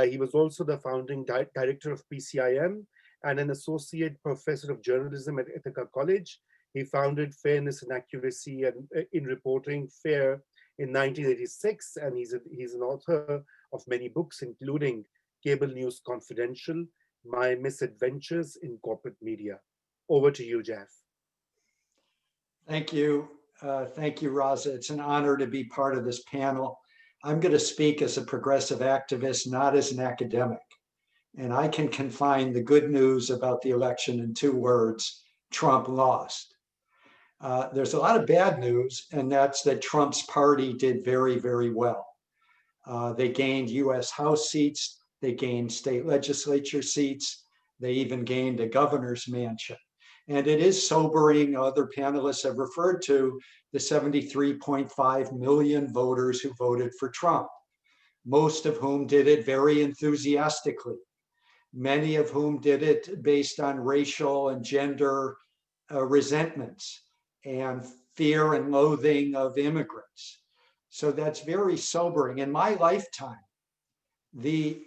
He was also the founding director of PCIM and an associate professor of journalism at Ithaca College. He founded Fairness and Accuracy in Reporting, FAIR, in 1986, and he's an author of many books, including Cable News Confidential, My Misadventures in Corporate Media. Over to you, Jeff. Thank you. Thank you, Raza. It's an honor to be part of this panel. I'm going to speak as a progressive activist, not as an academic. And I can confine the good news about the election in 2 words: Trump lost. There's a lot of bad news, and that's that Trump's party did very, very well. They gained US House seats, they gained state legislature seats, they even gained a governor's mansion. And it is sobering, other panelists have referred to the 73.5 million voters who voted for Trump, most of whom did it very enthusiastically, many of whom did it based on racial and gender resentments and fear and loathing of immigrants. So that's very sobering. In my lifetime, the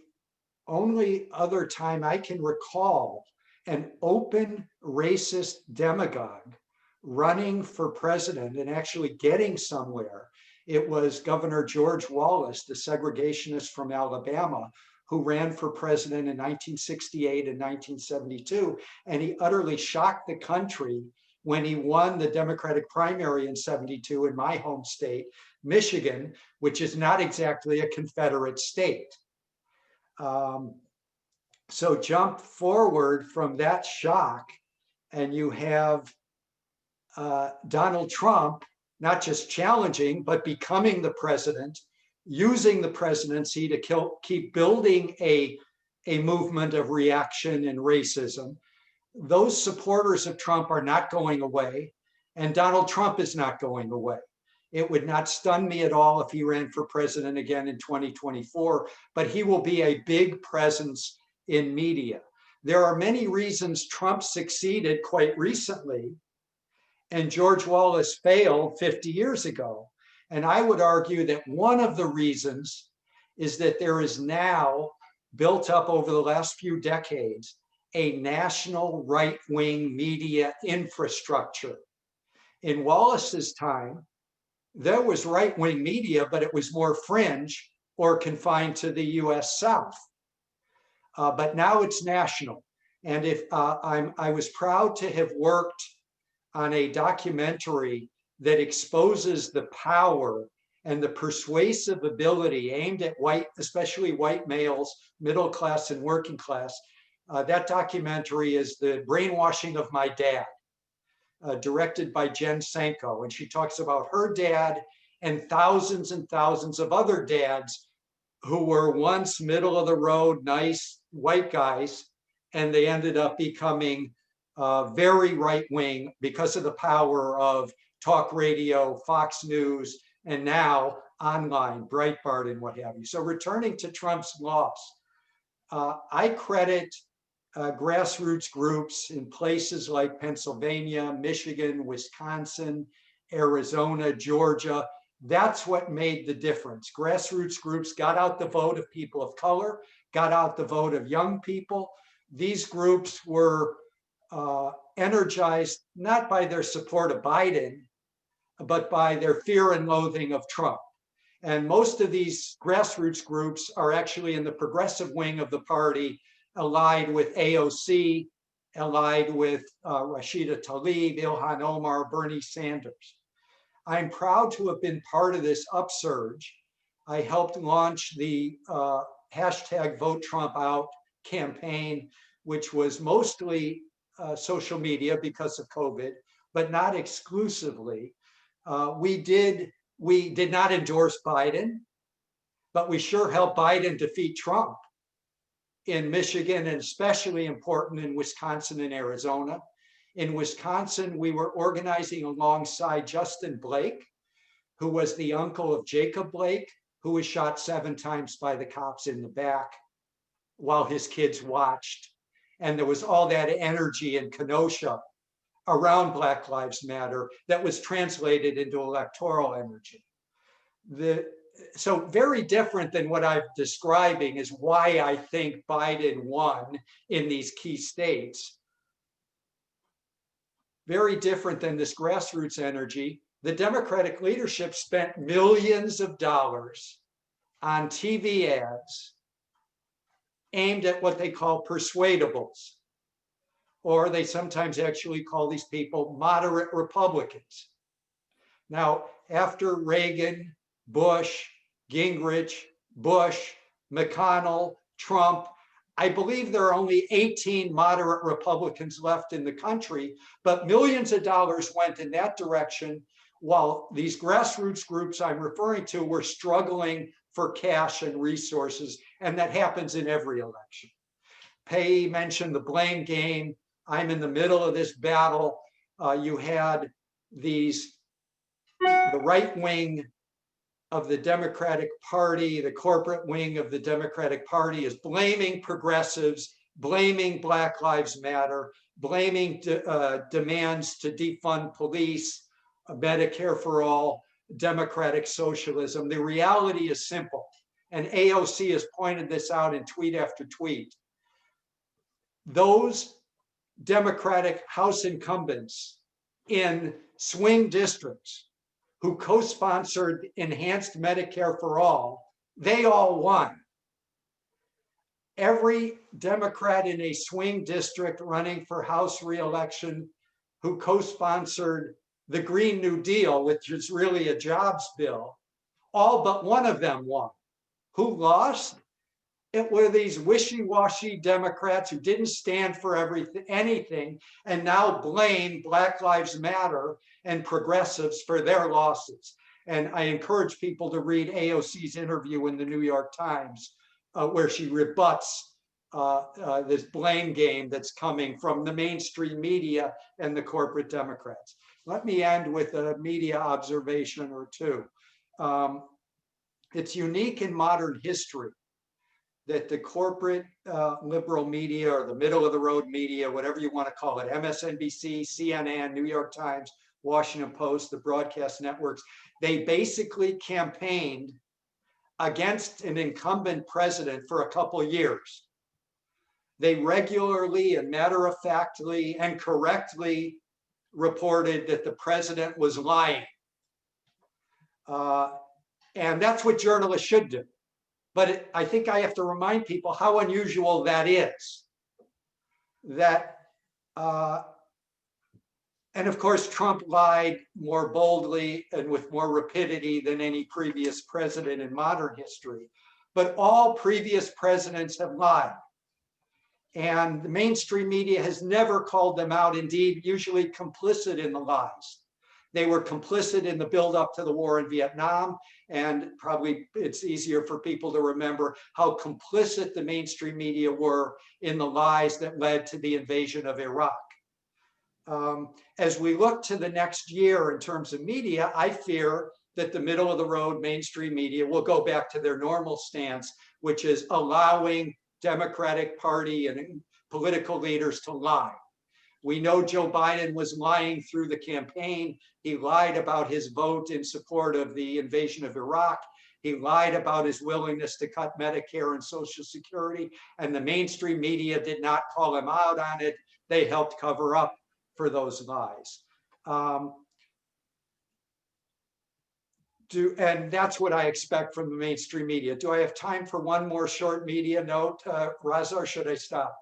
only other time I can recall an open racist demagogue running for president and actually getting somewhere, it was Governor George Wallace, the segregationist from Alabama, who ran for president in 1968 and 1972, and he utterly shocked the country when he won the Democratic primary in 72 in my home state, Michigan, which is not exactly a Confederate state. So jump forward from that shock, and you have Donald Trump not just challenging, but becoming the president, using the presidency to keep building a movement of reaction and racism. Those supporters of Trump are not going away, and Donald Trump is not going away. It would not stun me at all if he ran for president again in 2024, but he will be a big presence in media. There are many reasons Trump succeeded quite recently, and George Wallace failed 50 years ago. And I would argue that one of the reasons is that there is now, built up over the last few decades, a national right-wing media infrastructure. In Wallace's time, there was right-wing media, but it was more fringe or confined to the US South. But now it's national. And if I was proud to have worked on a documentary that exposes the power and the persuasive ability aimed at white, especially white males, middle class and working class. That documentary is The Brainwashing of My Dad, directed by Jen Sanko. And she talks about her dad and thousands of other dads who were once middle of the road, nice white guys, and they ended up becoming very right wing because of the power of talk radio, Fox News, and now online, Breitbart and what have you. So returning to Trump's loss, I credit grassroots groups in places like Pennsylvania, Michigan, Wisconsin, Arizona, Georgia. That's what made the difference. Grassroots groups got out the vote of people of color, got out the vote of young people. These groups were energized not by their support of Biden, but by their fear and loathing of Trump. And most of these grassroots groups are actually in the progressive wing of the party, allied with AOC, allied with Rashida Tlaib, Ilhan Omar, Bernie Sanders. I'm proud to have been part of this upsurge. I helped launch the hashtag Vote Trump Out campaign, which was mostly social media because of COVID, but not exclusively. We did not endorse Biden, but we sure helped Biden defeat Trump in Michigan, and especially important in Wisconsin and Arizona. In Wisconsin, we were organizing alongside Justin Blake, who was the uncle of Jacob Blake, who was shot 7 times by the cops in the back while his kids watched. And there was all that energy in Kenosha around Black Lives Matter that was translated into electoral energy. So very different than what I'm describing is why I think Biden won in these key states. Very different than this grassroots energy. The Democratic leadership spent millions of dollars on TV ads aimed at what they call persuadables, or they sometimes actually call these people moderate Republicans. Now, after Reagan, Bush, Gingrich, Bush, McConnell, Trump, I believe there are only 18 moderate Republicans left in the country, but millions of dollars went in that direction while these grassroots groups I'm referring to were struggling for cash and resources, and that happens in every election. Peyi mentioned the blame game. I'm in the middle of this battle. You had the right wing of the Democratic Party, the corporate wing of the Democratic Party is blaming progressives, blaming Black Lives Matter, blaming demands to defund police, Medicare for all, democratic socialism. The reality is simple, and AOC has pointed this out in tweet after tweet. Those Democratic House incumbents in swing districts who co-sponsored enhanced Medicare for all, they all won. Every Democrat in a swing district running for House re-election who co-sponsored the Green New Deal, which is really a jobs bill, all but one of them won. Who lost? It were these wishy-washy Democrats who didn't stand for anything and now blame Black Lives Matter and progressives for their losses. And I encourage people to read AOC's interview in the New York Times, where she rebuts this blame game that's coming from the mainstream media and the corporate Democrats. Let me end with a media observation or two. It's unique in modern history that the corporate liberal media or the middle of the road media, whatever you want to call it, MSNBC, CNN, New York Times, Washington Post, the broadcast networks, they basically campaigned against an incumbent president for a couple of years. They regularly and matter-of-factly and correctly reported that the president was lying. And that's what journalists should do. But I think I have to remind people how unusual that is. That, and of course, Trump lied more boldly and with more rapidity than any previous president in modern history. But all previous presidents have lied. And the mainstream media has never called them out, indeed, usually complicit in the lies. They were complicit in the buildup to the war in Vietnam, and probably it's easier for people to remember how complicit the mainstream media were in the lies that led to the invasion of Iraq. As we look to the next year in terms of media, I fear that the middle of the road mainstream media will go back to their normal stance, which is allowing Democratic Party and political leaders to lie. We know Joe Biden was lying through the campaign. He lied about his vote in support of the invasion of Iraq. He lied about his willingness to cut Medicare and Social Security, and the mainstream media did not call him out on it. They helped cover up for those lies. And that's what I expect from the mainstream media. Do I have time for one more short media note, Raza, or should I stop?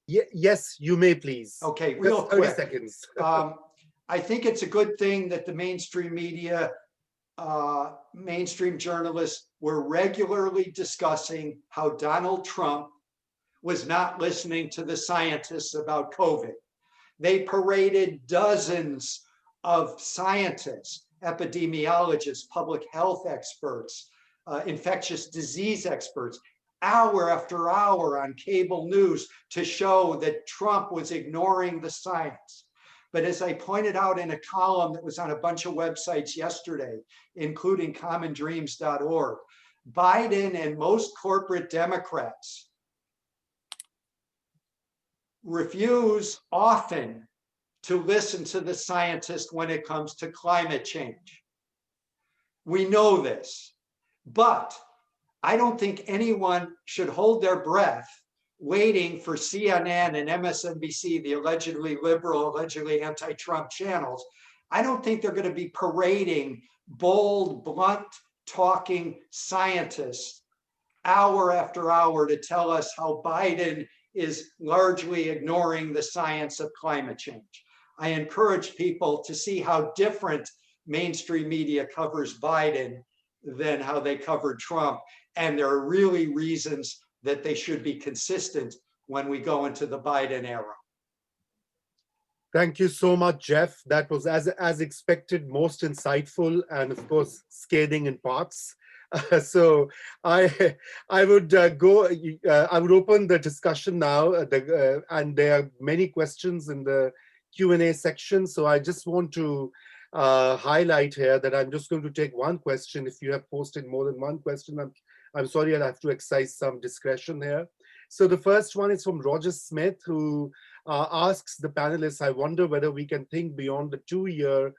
Yes, you may please. Okay, real Just 30 quick. seconds. I think it's a good thing that the mainstream media, mainstream journalists were regularly discussing how Donald Trump was not listening to the scientists about COVID. They paraded dozens of scientists, epidemiologists, public health experts, infectious disease experts, hour after hour on cable news to show that Trump was ignoring the science. But as I pointed out in a column that was on a bunch of websites yesterday, including commondreams.org, Biden and most corporate Democrats refuse often to listen to the scientists when it comes to climate change. We know this, but I don't think anyone should hold their breath waiting for CNN and MSNBC, the allegedly liberal, allegedly anti-Trump channels. I don't think they're going to be parading bold, blunt talking scientists hour after hour to tell us how Biden is largely ignoring the science of climate change. I encourage people to see how different mainstream media covers Biden than how they covered Trump. And there are really reasons that they should be consistent when we go into the Biden era. Thank you so much, Jeff. That was, as expected, most insightful and, of course, scathing in parts. So I would I would open the discussion now, and there are many questions in the Q&A section. So I just want to highlight here that I'm just going to take one question. If you have posted more than one question, I'm sorry, I'll have to exercise some discretion here. So the first one is from Roger Smith, who asks the panelists, I wonder whether we can think beyond the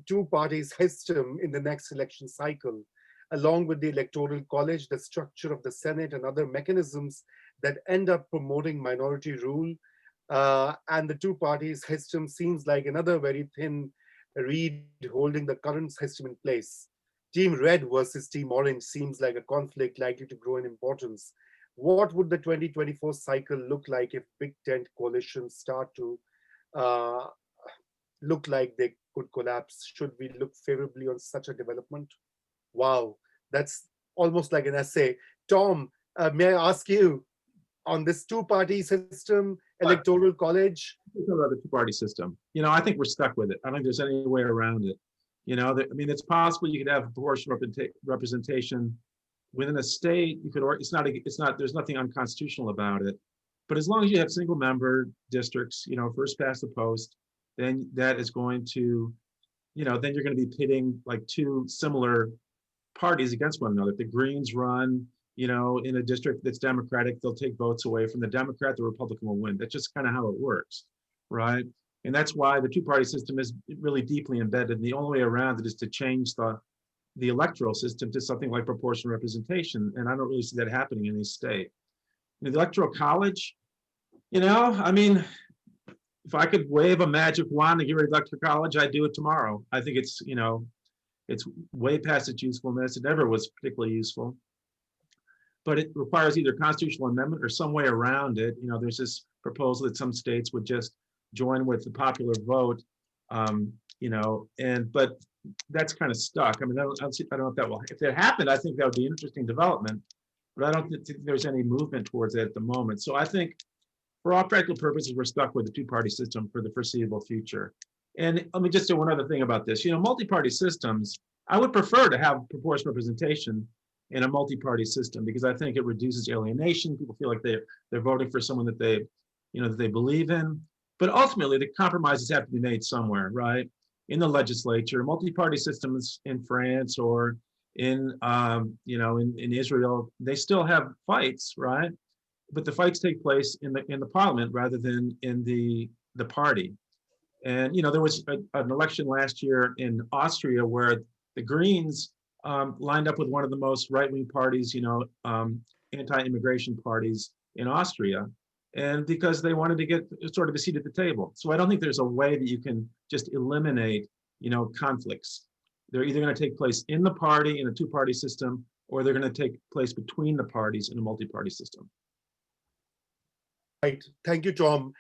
two-party system in the next election cycle, along with the Electoral College, the structure of the Senate, and other mechanisms that end up promoting minority rule. And the two-party system seems like another very thin reed holding the current system in place. Team Red versus Team Orange seems like a conflict likely to grow in importance. What would the 2024 cycle look like if big tent coalitions start to look like they could collapse? Should we look favorably on such a development? Wow, that's almost like an essay. Tom, may I ask you, on this two-party system, Electoral College? About the two-party system, I think we're stuck with it. I don't think there's any way around it. I mean, it's possible you could have proportional representation within a state. You could, or it's not. There's nothing unconstitutional about it. But as long as you have single-member districts, first past the post, then that is going to, then you're going to be pitting like two similar parties against one another. If the Greens run, in a district that's Democratic, they'll take votes away from the Democrat, the Republican will win. That's just kind of how it works, right? And that's why the two-party system is really deeply embedded. And the only way around it is to change the electoral system to something like proportional representation. And I don't really see that happening in any state. The Electoral College, I mean, if I could wave a magic wand to get rid of Electoral College, I'd do it tomorrow. I think it's, it's way past its usefulness. It never was particularly useful. But it requires either constitutional amendment or some way around it. There's this proposal that some states would just join with the popular vote, but that's kind of stuck. I mean, I don't know if that will, if it happened, I think that would be an interesting development, but I don't think there's any movement towards it at the moment. So I think for all practical purposes, we're stuck with the two-party system for the foreseeable future. And let me just say one other thing about this. Multi-party systems, I would prefer to have proportional representation in a multi-party system because I think it reduces alienation. People feel like they're voting for someone that they believe in. But ultimately, the compromises have to be made somewhere, right? In the legislature, multi-party systems in France or in Israel, they still have fights, right? But the fights take place in the parliament rather than in the party. And there was an election last year in Austria where the Greens lined up with one of the most right-wing parties, anti-immigration parties in Austria. And because they wanted to get sort of a seat at the table. So I don't think there's a way that you can just eliminate, conflicts. They're either going to take place in the party in a two-party system, or they're going to take place between the parties in a multi-party system. Right. Thank you, Tom.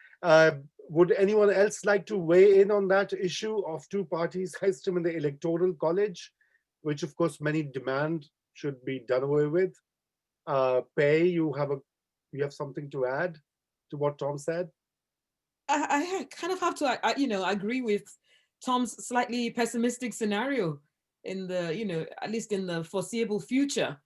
Would anyone else like to weigh in on that issue of two-party system in the Electoral College, which of course many demand should be done away with? Peyi, you have something to add to what Tom said? I kind of have to, I agree with Tom's slightly pessimistic scenario in the, at least in the foreseeable future.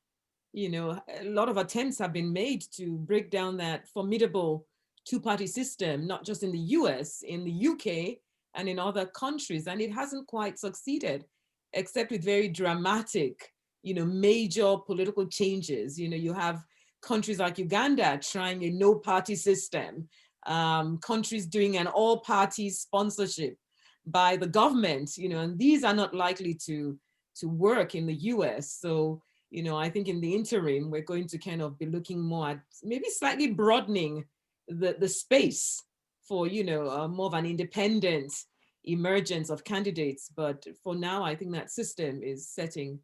A lot of attempts have been made to break down that formidable two-party system, not just in the US, in the UK, and in other countries. And it hasn't quite succeeded, except with very dramatic, major political changes. You have countries like Uganda trying a no-party system. countries doing an all-party sponsorship by the government, and these are not likely to work in the US. So, I think in the interim, we're going to kind of be looking more at maybe slightly broadening the space for, more of an independent emergence of candidates. But for now, I think that system is a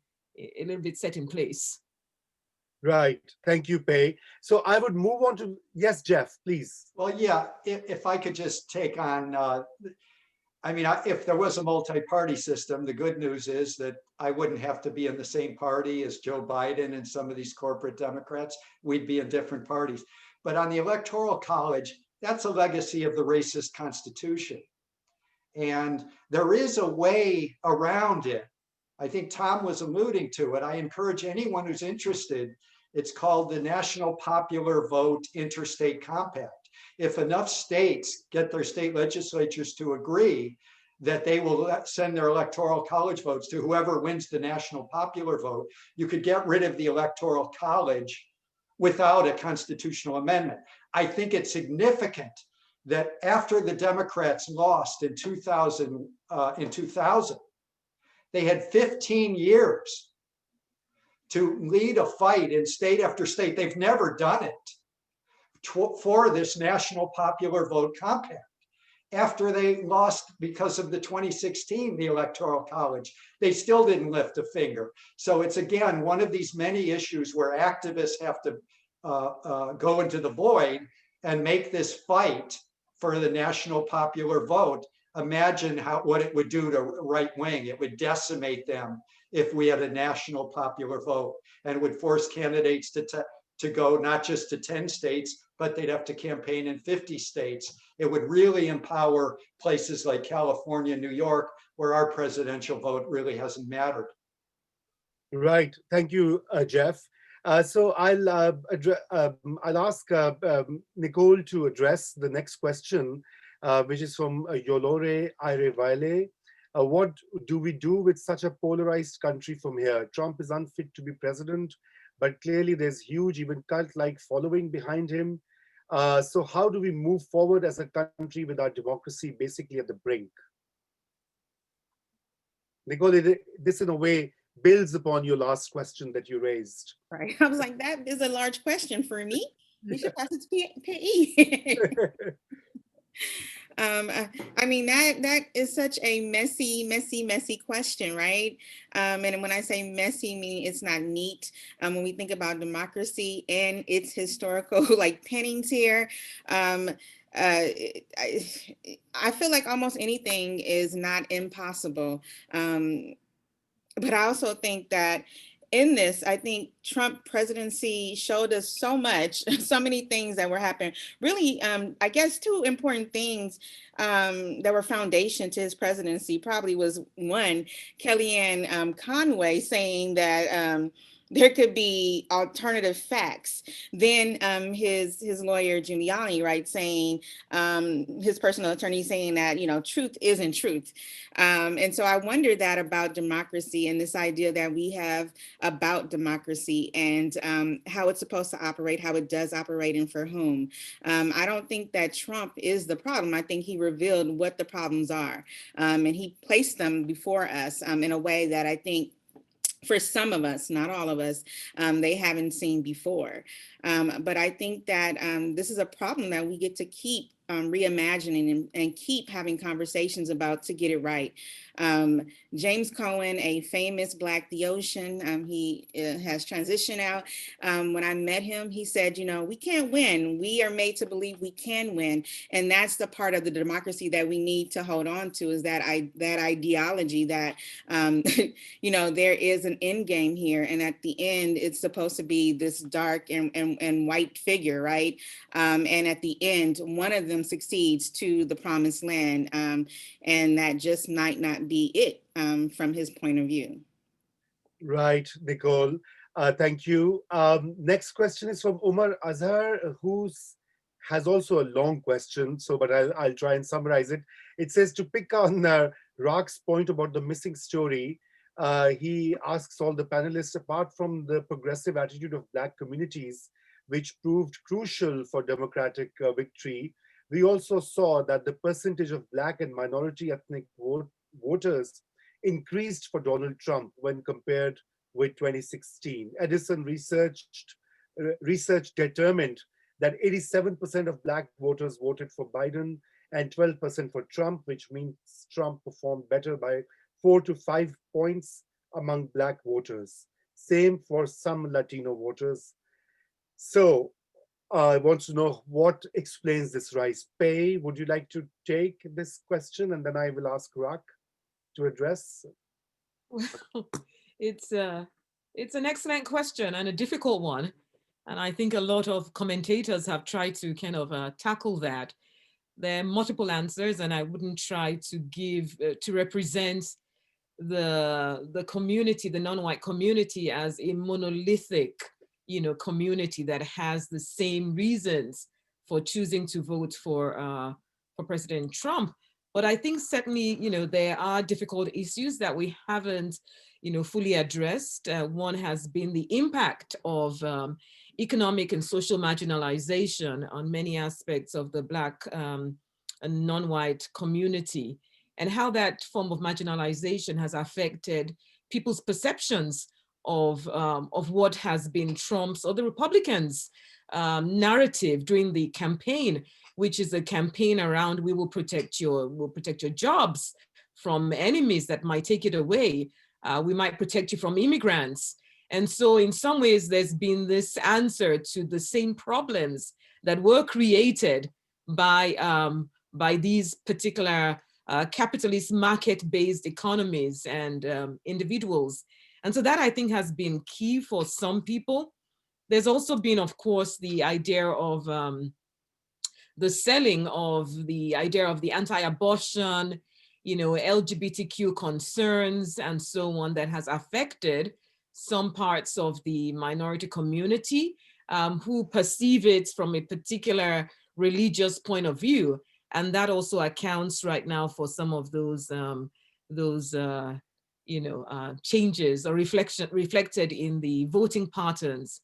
little bit set in place. Right. Thank you, Peyi. So I would move on to, yes, Jeff, please. Well, yeah, if I could just take on, if there was a multi-party system, the good news is that I wouldn't have to be in the same party as Joe Biden and some of these corporate Democrats. We'd be in different parties. But on the Electoral College, that's a legacy of the racist Constitution. And there is a way around it. I think Tom was alluding to it. I encourage anyone who's interested. It's called the National Popular Vote Interstate Compact. If enough states get their state legislatures to agree that they will send their electoral college votes to whoever wins the national popular vote, you could get rid of the Electoral College without a constitutional amendment. I think it's significant that after the Democrats lost in 2000, they had 15 years to lead a fight in state after state. They've never done it for this National Popular Vote Compact. After they lost because of the 2016, the Electoral College, they still didn't lift a finger. So it's, again, one of these many issues where activists have to go into the void and make this fight for the national popular vote. Imagine what it would do to right wing. It would decimate them if we had a national popular vote, and it would force candidates to go not just to 10 states, but they'd have to campaign in 50 states. It would really empower places like California, New York, where our presidential vote really hasn't mattered. Right. Thank you, Jeff. So I'll ask Nicole to address the next question, which is from Soyinka-Airewele. What do we do with such a polarized country from here? Trump is unfit to be president, but clearly there's huge, even cult-like following behind him. So how do we move forward as a country with our democracy basically at the brink? Nicole, this in a way builds upon your last question that you raised. Right. I was like, that is a large question for me. We should pass it to Peyi. That is such a messy question, right? And when I say messy, meaning it's not neat. When we think about democracy and its historical pinnings here, I feel like almost anything is not impossible. But I also think that in this, I think Trump presidency showed us so much, so many things that were happening. Really, I guess two important things that were foundation to his presidency probably was one, Kellyanne Conway saying that there could be alternative facts. Then his lawyer Giuliani, right, saying his personal attorney saying that truth isn't truth, and so I wonder that about democracy and this idea that we have about democracy and how it's supposed to operate, how it does operate, and for whom. I don't think that Trump is the problem. I think he revealed what the problems are, and he placed them before us in a way that I think, for some of us, not all of us, they haven't seen before. But I think that this is a problem that we get to keep reimagining and keep having conversations about to get it right. James Cohen, a famous Black theologian, he has transitioned out. When I met him, he said, we can't win. We are made to believe we can win. And that's the part of the democracy that we need to hold on to, is that ideology that, there is an end game here. And at the end, it's supposed to be this dark and white figure, right? And at the end, one of them succeeds to the promised land. And that just might not be it from his point of view. Right, Nicole. Thank you. Next question is from Umar Azhar, who has also a long question. But I'll try and summarize it. It says, to pick on RahK's point about the missing story, he asks all the panelists, apart from the progressive attitude of Black communities, which proved crucial for democratic victory, We also saw that the percentage of Black and minority ethnic voters increased for Donald Trump when compared with 2016. Edison research determined that 87% of Black voters voted for Biden and 12% for Trump, which means Trump performed better by 4 to 5 points among Black voters. Same for some Latino voters. So I want to know what explains this rise. Peyi, would you like to take this question, and then I will ask RahK to address? Well, it's an excellent question and a difficult one. And I think a lot of commentators have tried to kind of tackle that. There are multiple answers, and I wouldn't try to give, to represent the community, the non-white community, as a monolithic, community that has the same reasons for choosing to vote for President Trump. But I think certainly, there are difficult issues that we haven't, fully addressed. One has been the impact of economic and social marginalization on many aspects of the Black and non-white community, and how that form of marginalization has affected people's perceptions of what has been Trump's or the Republicans' narrative during the campaign, which is a campaign around we'll protect your jobs from enemies that might take it away. We might protect you from immigrants. And so in some ways, there's been this answer to the same problems that were created by these particular capitalist market-based economies and individuals. And so that, I think, has been key for some people. There's also been, of course, the idea of the selling of the idea of the anti-abortion, LGBTQ concerns and so on, that has affected some parts of the minority community who perceive it from a particular religious point of view. And that also accounts right now for some of those changes or reflected in the voting patterns.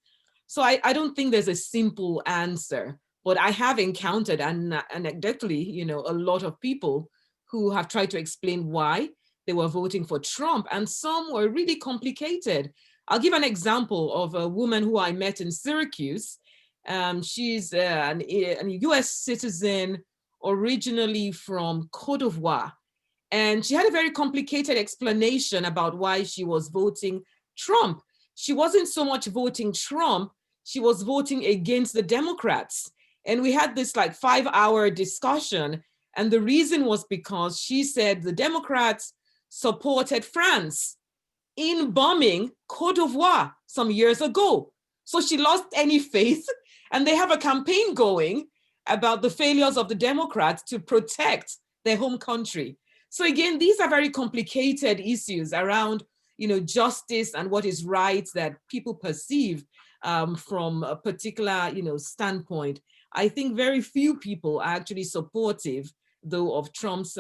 So I don't think there's a simple answer, but I have encountered anecdotally, a lot of people who have tried to explain why they were voting for Trump, and some were really complicated. I'll give an example of a woman who I met in Syracuse. She's a US citizen, originally from Cote d'Ivoire. And she had a very complicated explanation about why she was voting Trump. She wasn't so much voting Trump, she was voting against the Democrats. And we had this like 5-hour discussion. And the reason was because she said the Democrats supported France in bombing Cote d'Ivoire some years ago. So she lost any faith, and they have a campaign going about the failures of the Democrats to protect their home country. So again, these are very complicated issues around, justice and what is right that people perceive from a particular, standpoint. I think very few people are actually supportive, though, of Trump's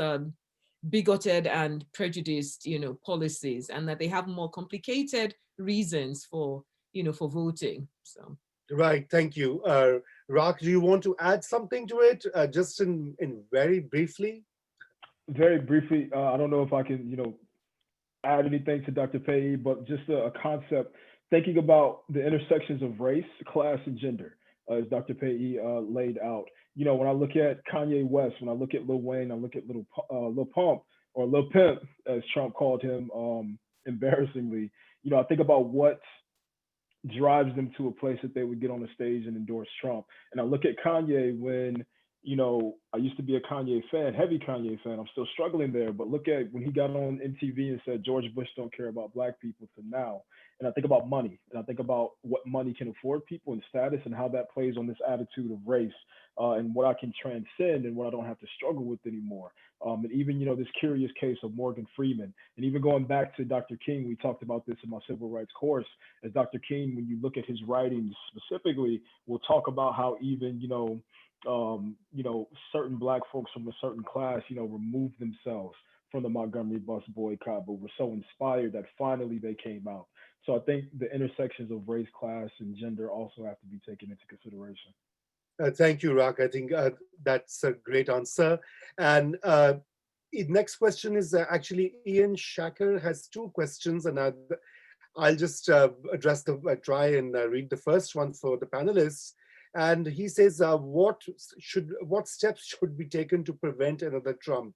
bigoted and prejudiced, policies, and that they have more complicated reasons for, for voting. So. Right, thank you. RahK, do you want to add something to it, just in very briefly? Very briefly, I don't know if I can, add anything to Dr. Peyi, but just a concept, thinking about the intersections of race, class, and gender, as Dr. Peyi laid out. When I look at Kanye West, when I look at Lil Wayne, I look at Lil Pump, or Lil Pimp, as Trump called him embarrassingly, I think about what drives them to a place that they would get on the stage and endorse Trump. And I look at Kanye when, I used to be a Kanye fan, heavy Kanye fan. I'm still struggling there, but look at when he got on MTV and said, George Bush don't care about Black people, to now. And I think about money, and I think about what money can afford people and status, and how that plays on this attitude of race, and what I can transcend and what I don't have to struggle with anymore. And even, this curious case of Morgan Freeman, and even going back to Dr. King, we talked about this in my civil rights course, as Dr. King, when you look at his writings specifically, we'll talk about how even, certain Black folks from a certain class, removed themselves from the Montgomery bus boycott, but were so inspired that finally they came out. So I think the intersections of race, class, and gender also have to be taken into consideration. Thank you, RahK. I think that's a great answer. And next question is actually Ian Shacker has two questions, and I'll just address try and read the first one for the panelists. And he says, what steps should be taken to prevent another Trump,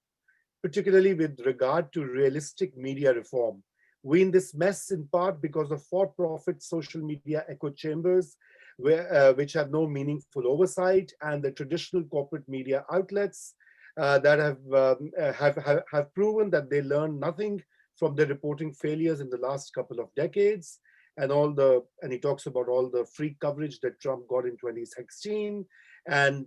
particularly with regard to realistic media reform? We in this mess in part because of for-profit social media echo chambers, which have no meaningful oversight, and the traditional corporate media outlets that have proven that they learn nothing from the reporting failures in the last couple of decades, and he talks about all the free coverage that Trump got in 2016, and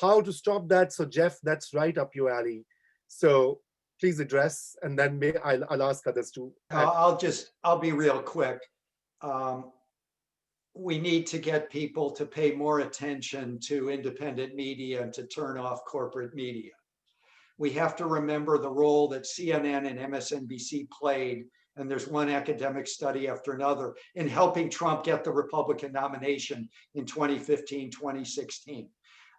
how to stop that. So Jeff, that's right up your alley. So please address, and then I'll ask others to add. I'll be real quick. We need to get people to pay more attention to independent media and to turn off corporate media. We have to remember the role that CNN and MSNBC played, and there's one academic study after another, in helping Trump get the Republican nomination in 2015, 2016.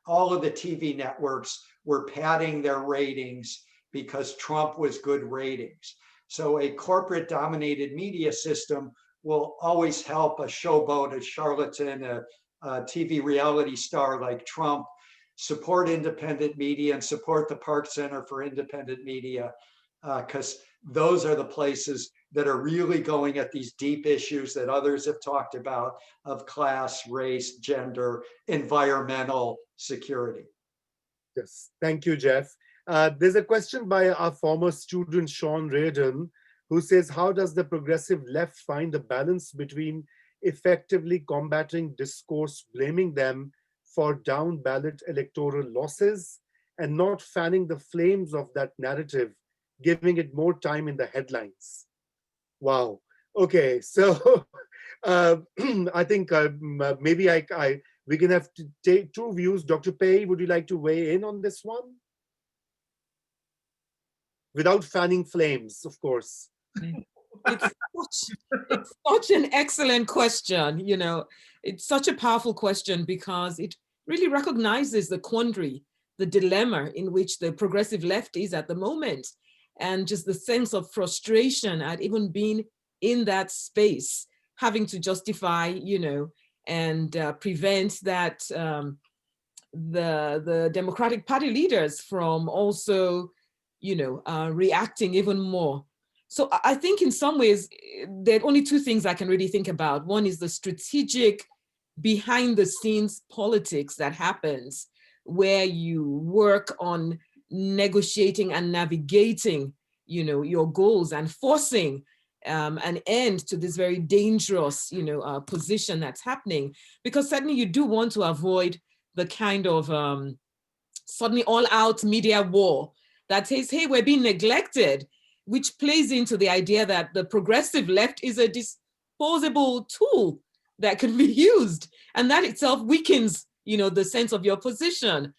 All of the TV networks were padding their ratings because Trump was good ratings. So a corporate dominated media system will always help a showboat, a charlatan, a TV reality star like Trump support independent media and support the Park Center for Independent Media, because those are the places that are really going at these deep issues that others have talked about of class, race, gender, environmental security. Yes, thank you, Jeff. There's a question by our former student, Sean Reardon, who says, how does the progressive left find the balance between effectively combating discourse, blaming them for down ballot electoral losses, and not fanning the flames of that narrative, giving it more time in the headlines? Wow. Okay, so I think maybe we can have to take two views. Dr. Peyi, would you like to weigh in on this one? Without fanning flames, of course. It's such an excellent question. You know, it's such a powerful question because it really recognizes the quandary, the dilemma in which the progressive left is at the moment, and just the sense of frustration at even being in that space, having to justify, you know, and prevent that the Democratic Party leaders from also, you know, reacting even more. So I think in some ways, there are only two things I can really think about. One is the strategic behind the scenes politics that happens where you work on negotiating and navigating, you know, your goals and forcing an end to this very dangerous, you know, position that's happening. Because certainly you do want to avoid the kind of suddenly all out media war that says, hey, we're being neglected, which plays into the idea that the progressive left is a disposable tool that can be used. And that itself weakens, you know, the sense of your position.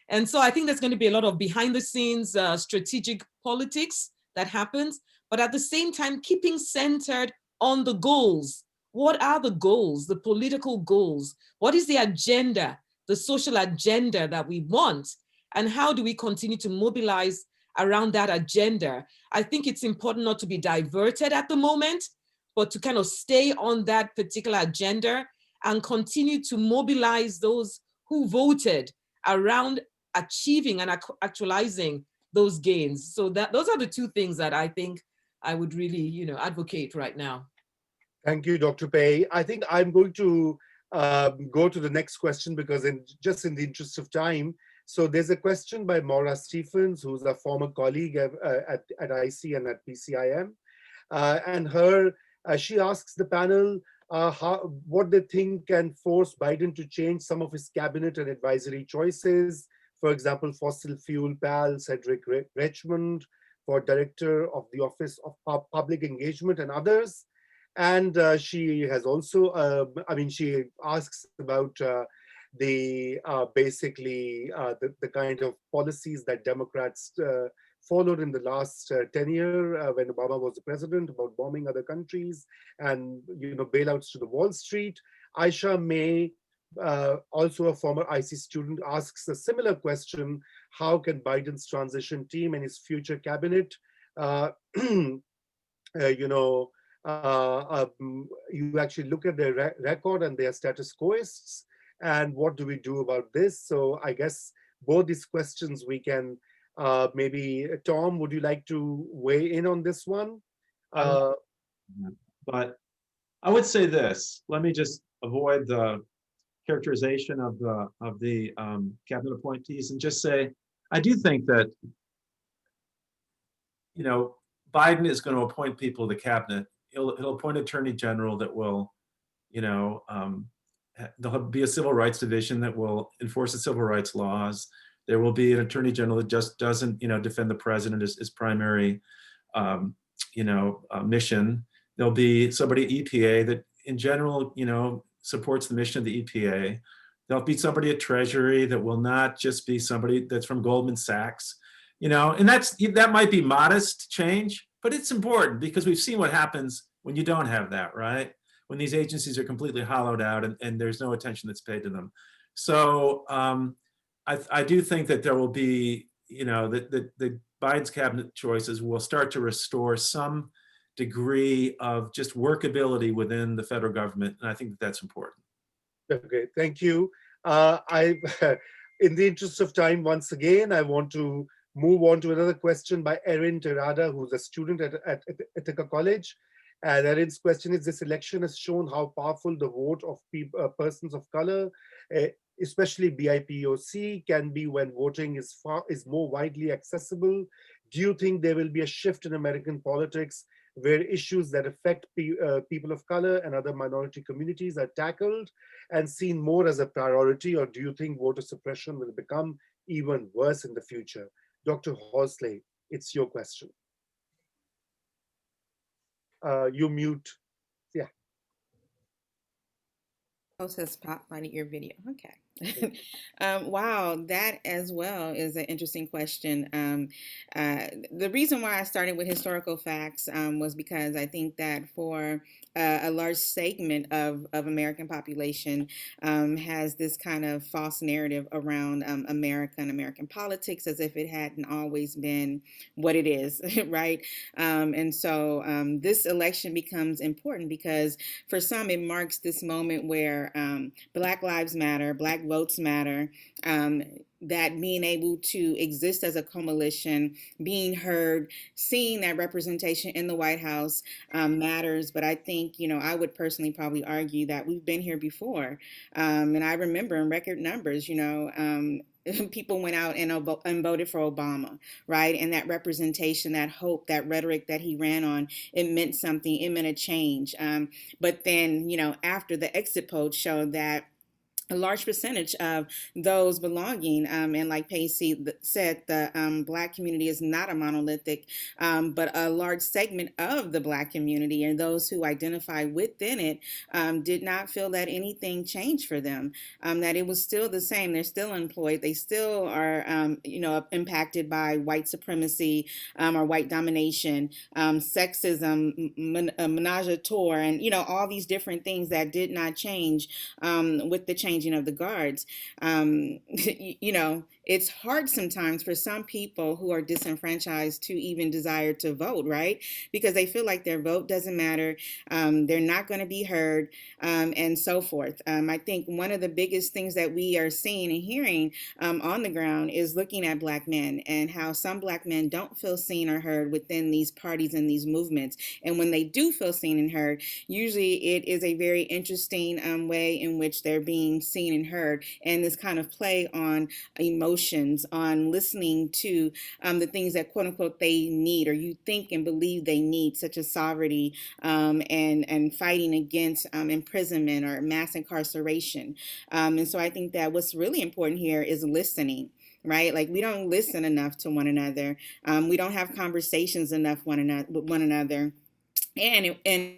And so I think there's going to be a lot of behind the scenes strategic politics that happens, but at the same time, keeping centered on the goals. What are the goals, the political goals? What is the agenda, the social agenda that we want? And how do we continue to mobilize around that agenda? I think it's important not to be diverted at the moment, but to kind of stay on that particular agenda and continue to mobilize those who voted around achieving and actualizing those gains. So those are the two things that I think I would really, you know, advocate right now. Thank you, Dr. Peyi. I think I'm going to go to the next question because just in the interest of time. So there's a question by Maura Stephens, who's a former colleague at IC and at PCIM. And she asks the panel what they think can force Biden to change some of his cabinet and advisory choices. For example, fossil fuel pal Cedric Richmond for director of the Office of Public Engagement and others. And she has also, she asks about the kind of policies that Democrats followed in the last 10 years when Obama was the president, about bombing other countries and, you know, bailouts to the Wall Street. Aisha May also a former IC student, asks a similar question: how can Biden's transition team and his future cabinet, you know, you actually look at their record and their status quoists, and what do we do about this? So I guess both these questions we can maybe, Tom, would you like to weigh in on this one? But I would say this. Let me just avoid the characterization of the cabinet appointees and just say, I do think that, you know, Biden is going to appoint people to the cabinet. He'll appoint an attorney general that will, you know, there'll be a civil rights division that will enforce the civil rights laws. There will be an attorney general that just doesn't, you know, defend the president as his primary, you know, mission. There'll be somebody at EPA that, in general, you know, supports the mission of the EPA. There'll be somebody at Treasury that will not just be somebody that's from Goldman Sachs, you know, and that might be modest change, but it's important because we've seen what happens when you don't have that, right? When these agencies are completely hollowed out and there's no attention that's paid to them. So I do think that there will be, you know, the Biden's cabinet choices will start to restore some degree of just workability within the federal government. And I think that that's important. Okay, thank you. In the interest of time, once again, I want to move on to another question by Erin Terada, who's a student at Ithaca College. And Erin's question is, this election has shown how powerful the vote of persons of color, especially BIPOC, can be when voting is more widely accessible. Do you think there will be a shift in American politics where issues that affect people of color and other minority communities are tackled and seen more as a priority, or do you think voter suppression will become even worse in the future? Dr. Horsley, it's your question. You mute. Yeah. Host has spotlighted your video. Okay. Wow, that as well is an interesting question. The reason why I started with historical facts was because I think that for a large segment of American population has this kind of false narrative around America and American politics as if it hadn't always been what it is, right? And so this election becomes important because for some it marks this moment where Black Lives Matter, Black votes matter, that being able to exist as a coalition, being heard, seeing that representation in the White House matters. But I think, you know, I would personally probably argue that we've been here before. And I remember in record numbers, you know, people went out and voted for Obama, right? And that representation, that hope, that rhetoric that he ran on, it meant something, it meant a change. But then, you know, after the exit polls showed that a large percentage of those belonging, and like Peyi said, the Black community is not a monolithic, but a large segment of the Black community and those who identify within it did not feel that anything changed for them, that it was still the same. They're still employed. They still are, you know, impacted by white supremacy or white domination, sexism, menage a trois, and, you know, all these different things that did not change with the changing of the guards. You know, it's hard sometimes for some people who are disenfranchised to even desire to vote, right? Because they feel like their vote doesn't matter. They're not going to be heard, and so forth. I think one of the biggest things that we are seeing and hearing on the ground is looking at Black men and how some Black men don't feel seen or heard within these parties and these movements. And when they do feel seen and heard, usually it is a very interesting way in which they're being seen and heard. And this kind of play on emotions, on listening to the things that quote unquote they need or you think and believe they need, such as sovereignty and fighting against imprisonment or mass incarceration. And so I think that what's really important here is listening. Right? Like we don't listen enough to one another. We don't have conversations enough with one another. and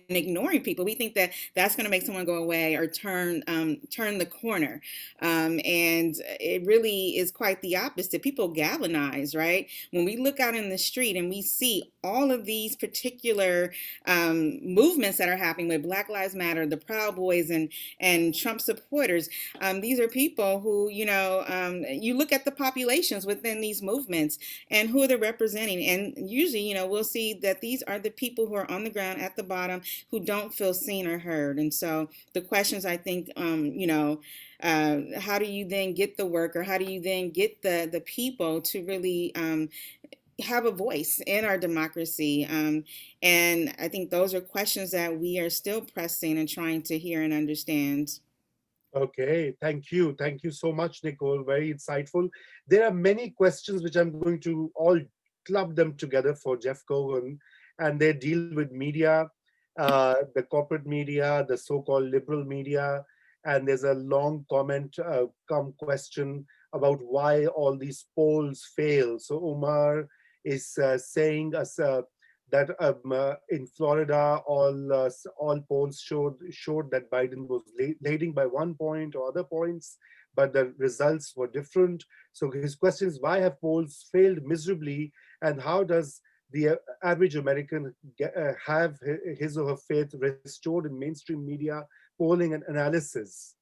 ignoring people. We think that that's going to make someone go away or turn the corner, and it really is quite the opposite. People galvanize, right? When we look out in the street and we see all of these particular movements that are happening with Black Lives Matter, the Proud Boys, and Trump supporters. These are people who, you look at the populations within these movements and who are they representing, and usually, we'll see that these are the people who are on the ground at the bottom who don't feel seen or heard. And so the questions, I think, how do you then get the work, or how do you then get the people to really have a voice in our democracy? And I think those are questions that we are still pressing and trying to hear and understand. Okay, thank you. Thank you so much, Nicole. Very insightful. There are many questions which I'm going to all club them together for Jeff Cohen, and they deal with media, the corporate media, the so-called liberal media, and there's a long comment, question about why all these polls fail. So Omar is saying us that in Florida, all polls showed that Biden was leading by 1 point or other points, but the results were different. So his question is, why have polls failed miserably, and how does the average American have his or her faith restored in mainstream media, polling, and analysis?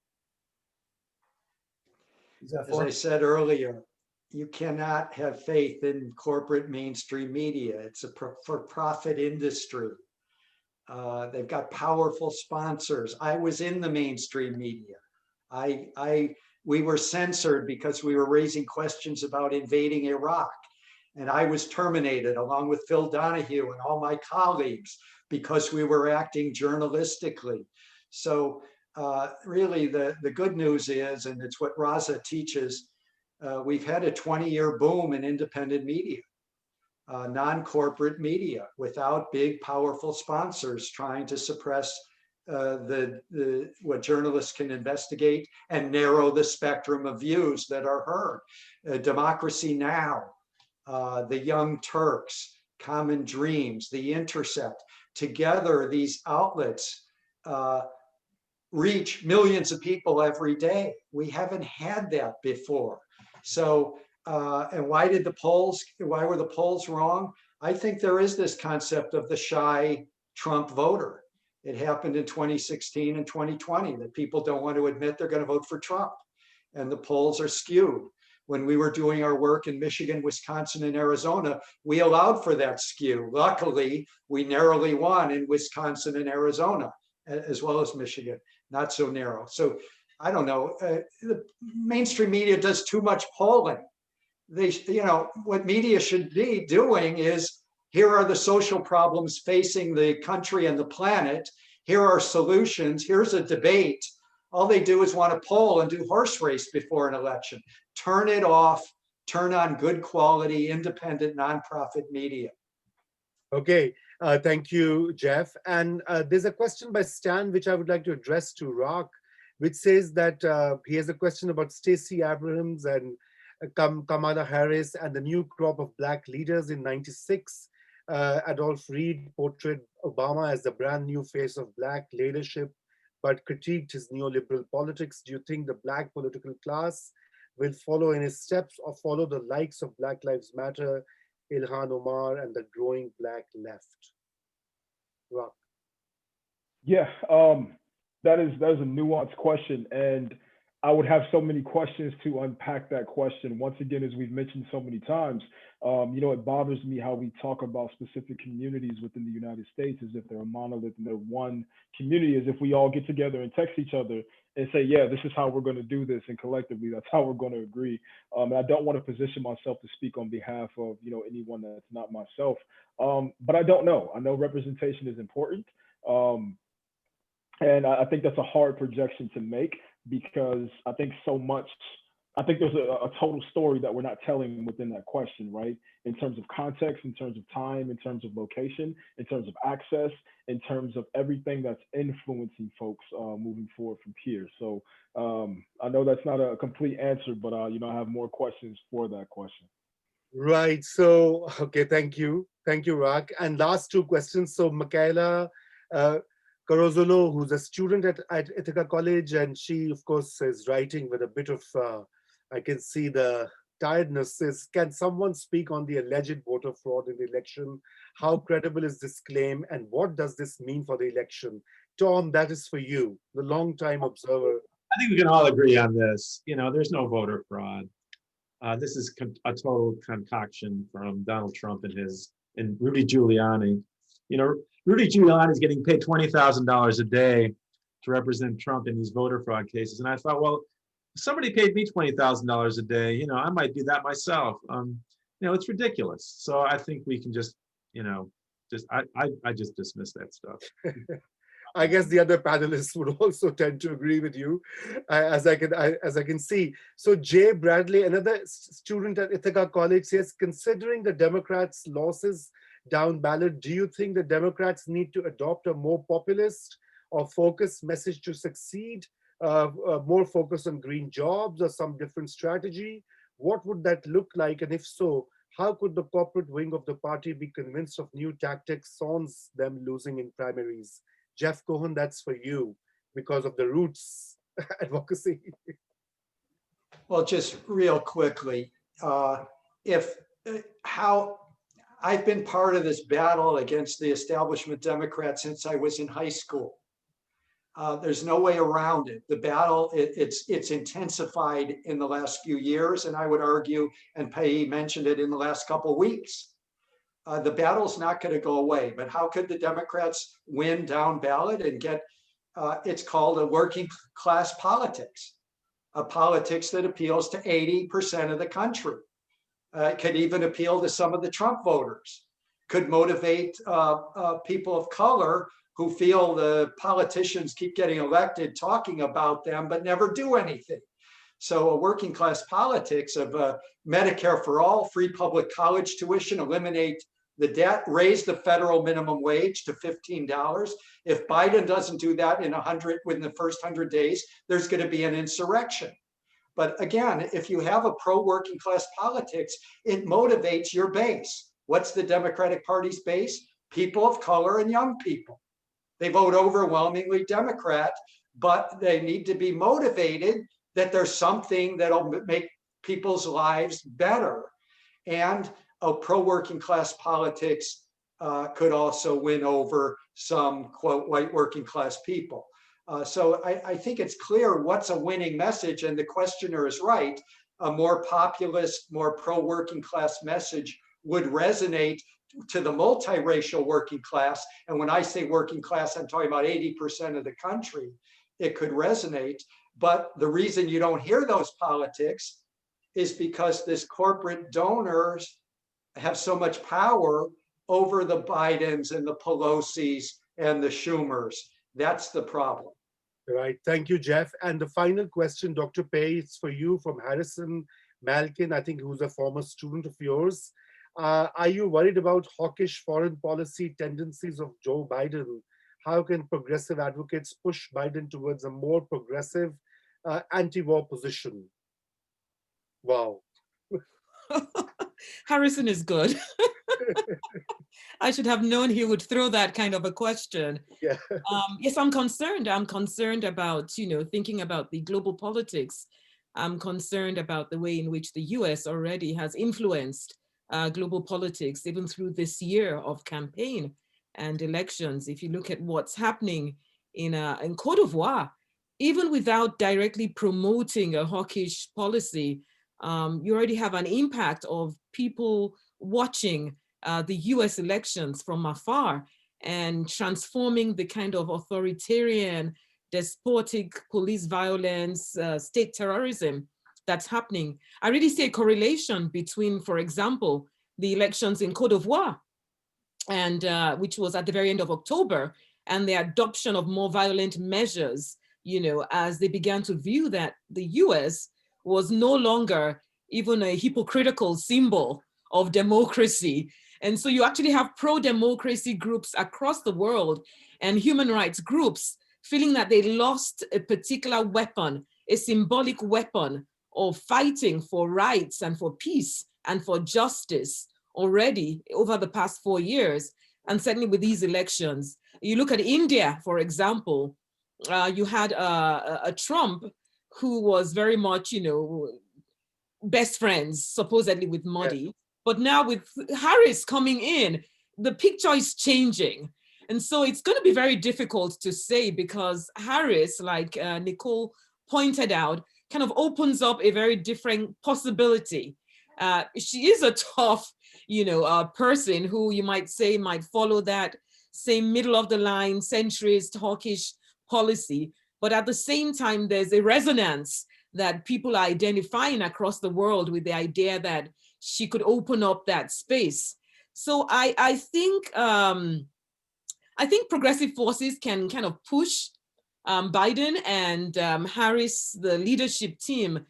As I said earlier, you cannot have faith in corporate mainstream media. It's a for-profit industry. They've got powerful sponsors. I was in the mainstream media. We were censored because we were raising questions about invading Iraq. And I was terminated along with Phil Donahue and all my colleagues because we were acting journalistically. So really the good news is, and it's what Raza teaches, we've had a 20-year boom in independent media, non-corporate media, without big, powerful sponsors trying to suppress what journalists can investigate and narrow the spectrum of views that are heard. Democracy Now!, the Young Turks, Common Dreams, The Intercept. Together, these outlets reach millions of people every day. We haven't had that before. So, and why were the polls wrong? I think there is this concept of the shy Trump voter. It happened in 2016 and 2020 that people don't want to admit they're going to vote for Trump, and the polls are skewed. When we were doing our work in Michigan, Wisconsin, and Arizona, we allowed for that skew. Luckily, we narrowly won in Wisconsin and Arizona, as well as Michigan, not so narrow. So I don't know, the mainstream media does too much polling. What media should be doing is, here are the social problems facing the country and the planet. Here are solutions. Here's a debate. All they do is want to poll and do horse race before an election. Turn it off. Turn on good quality, independent, nonprofit media. Okay, thank you, Jeff. And there's a question by Stan, which I would like to address to RahK, which says that he has a question about Stacey Abrams and Kamala Harris and the new crop of Black leaders in '96. Adolph Reed portrayed Obama as the brand new face of Black leadership, but critiqued his neoliberal politics. Do you think the Black political class will follow in his steps, or follow the likes of Black Lives Matter, Ilhan Omar, and the growing Black left? RahK. Yeah, that is a nuanced question, and I would have so many questions to unpack that question. Once again, as we've mentioned so many times, it bothers me how we talk about specific communities within the United States as if they're a monolith and they're one community, as if we all get together and text each other and say, yeah, this is how we're going to do this, and collectively that's how we're going to agree. And I don't want to position myself to speak on behalf of anyone that's not myself, but I don't know. I know representation is important, and I think that's a hard projection to make, because I think there's a total story that we're not telling within that question, right? In terms of context, in terms of time, in terms of location, in terms of access, in terms of everything that's influencing folks moving forward from here. So I know that's not a complete answer, but I have more questions for that question. Right. So, okay, thank you. Thank you, RahK. And last two questions. So Michaela Carozolo, who's a student at Ithaca College, and she, of course, is writing with a bit of, I can see the tiredness, says, can someone speak on the alleged voter fraud in the election? How credible is this claim, and what does this mean for the election? Tom, that is for you, the longtime observer. I think we can all agree on this. You know, there's no voter fraud. This is a total concoction from Donald Trump and Rudy Giuliani. You know, Rudy Giuliani is getting paid $20,000 a day to represent Trump in these voter fraud cases. And I thought, well, if somebody paid me $20,000 a day, you know, I might do that myself. You know, it's ridiculous. So I think we can just, you know, I just dismiss that stuff. I guess the other panelists would also tend to agree with you, as I can see. So Jay Bradley, another student at Ithaca College, says, considering the Democrats' losses down ballot, do you think the Democrats need to adopt a more populist or focused message to succeed? More focus on green jobs or some different strategy? What would that look like? And if so, how could the corporate wing of the party be convinced of new tactics sans them losing in primaries? Jeff Cohen, that's for you because of the roots advocacy. Well, just real quickly, how I've been part of this battle against the establishment Democrats since I was in high school. There's no way around it. The battle, it's intensified in the last few years, and I would argue, and Peyi mentioned it, in the last couple of weeks. The battle's not going to go away, but how could the Democrats win down ballot and get, it's called a working class politics, a politics that appeals to 80% of the country. It could even appeal to some of the Trump voters, could motivate people of color who feel the politicians keep getting elected talking about them, but never do anything. So a working class politics of Medicare for all, free public college tuition, eliminate the debt, raise the federal minimum wage to $15. If Biden doesn't do that within the first 100 days, there's going to be an insurrection. But again, if you have a pro-working class politics, it motivates your base. What's the Democratic Party's base? People of color and young people. They vote overwhelmingly Democrat, but they need to be motivated that there's something that'll make people's lives better. And a pro-working class politics could also win over some, quote, white working class people. So I think it's clear what's a winning message, and the questioner is right. A more populist, more pro-working class message would resonate to the multiracial working class. And when I say working class, I'm talking about 80% of the country. It could resonate. But the reason you don't hear those politics is because this corporate donors have so much power over the Bidens and the Pelosi's and the Schumers. That's the problem. Right. Thank you, Jeff. And the final question, Dr. Peyi, it's for you from Harrison Malkin, I think, who's a former student of yours. Are you worried about hawkish foreign policy tendencies of Joe Biden? How can progressive advocates push Biden towards a more progressive anti-war position? Wow. Harrison is good. I should have known he would throw that kind of a question. Yeah. Yes, I'm concerned. I'm concerned about, thinking about the global politics. I'm concerned about the way in which the US already has influenced global politics, even through this year of campaign and elections. If you look at what's happening in Cote d'Ivoire, even without directly promoting a hawkish policy, you already have an impact of people watching the US elections from afar and transforming the kind of authoritarian, despotic police violence, state terrorism that's happening. I really see a correlation between, for example, the elections in Cote d'Ivoire, and which was at the very end of October, and the adoption of more violent measures, as they began to view that the US was no longer even a hypocritical symbol of democracy. And so you actually have pro-democracy groups across the world and human rights groups feeling that they lost a particular weapon, a symbolic weapon of fighting for rights and for peace and for justice already over the past 4 years, and certainly with these elections. You look at India, for example, you had a Trump who was very much, you know, best friends, supposedly with Modi. Yes. But now with Harris coming in, the picture is changing. And so it's going to be very difficult to say, because Harris, like Nicole pointed out, kind of opens up a very different possibility. She is a tough, you know, person who you might say might follow that same middle of the line, centrist, hawkish policy. But at the same time, there's a resonance that people are identifying across the world with the idea that she could open up that space. So I think progressive forces can kind of push Biden and Harris, the leadership team,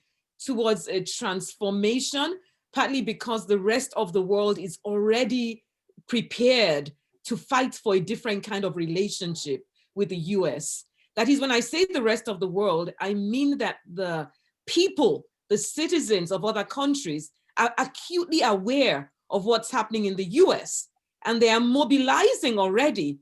towards a transformation, partly because the rest of the world is already prepared to fight for a different kind of relationship with the US. That is, when I say the rest of the world, I mean that the people, the citizens of other countries, are acutely aware of what's happening in the US, and they are mobilizing already,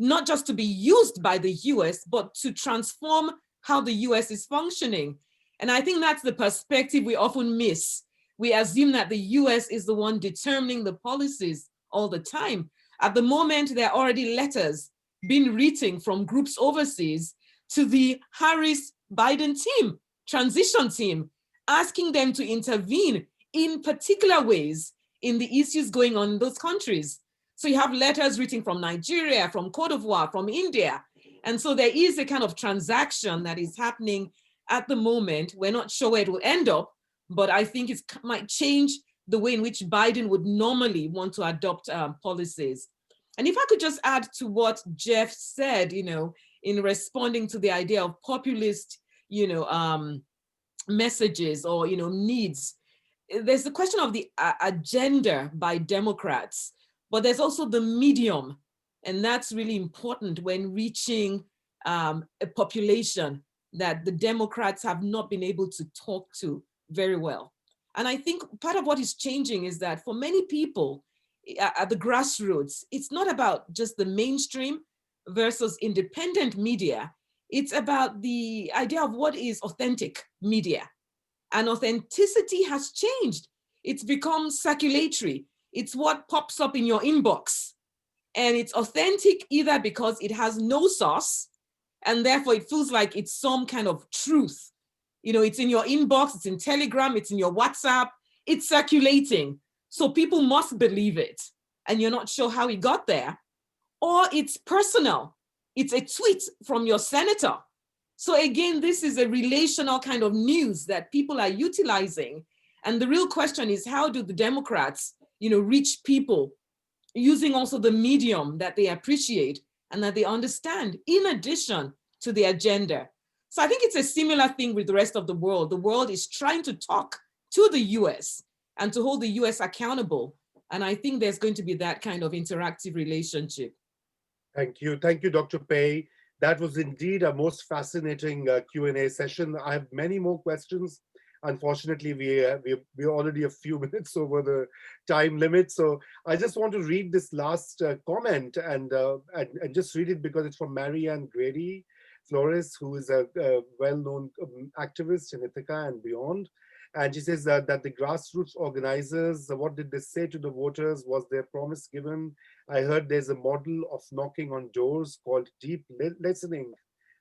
not just to be used by the US, but to transform how the US is functioning. And I think that's the perspective we often miss. We assume that the US is the one determining the policies all the time. At the moment, there are already letters being written from groups overseas to the Harris-Biden team, transition team, asking them to intervene in particular ways in the issues going on in those countries. So you have letters written from Nigeria, from Cote d'Ivoire, from India. And so there is a kind of transaction that is happening at the moment. We're not sure where it will end up, but I think it might change the way in which Biden would normally want to adopt policies. And if I could just add to what Jeff said, you know, in responding to the idea of populist, you know, messages or, you know, needs, there's the question of the agenda by Democrats, but there's also the medium. And that's really important when reaching a population that the Democrats have not been able to talk to very well. And I think part of what is changing is that for many people at the grassroots, it's not about just the mainstream versus independent media. It's about the idea of what is authentic media. And authenticity has changed. It's become circulatory. It's what pops up in your inbox. And it's authentic either because it has no source, and therefore it feels like it's some kind of truth. You know, it's in your inbox, it's in Telegram, it's in your WhatsApp, it's circulating. So people must believe it, and you're not sure how it got there. Or it's personal. It's a tweet from your senator. So again, this is a relational kind of news that people are utilizing. And the real question is, how do the Democrats, you know, reach people using also the medium that they appreciate and that they understand, in addition to the agenda? So I think it's a similar thing with the rest of the world. The world is trying to talk to the US and to hold the US accountable. And I think there's going to be that kind of interactive relationship. Thank you. Thank you, Dr. Peyi. That was indeed a most fascinating Q&A session. I have many more questions. Unfortunately, we're already a few minutes over the time limit. So I just want to read this last comment and just read it because it's from Marianne Grady Flores, who is a well-known activist in Ithaca and beyond. And she says that the grassroots organizers, what did they say to the voters? Was their promise given? I heard there's a model of knocking on doors called deep listening,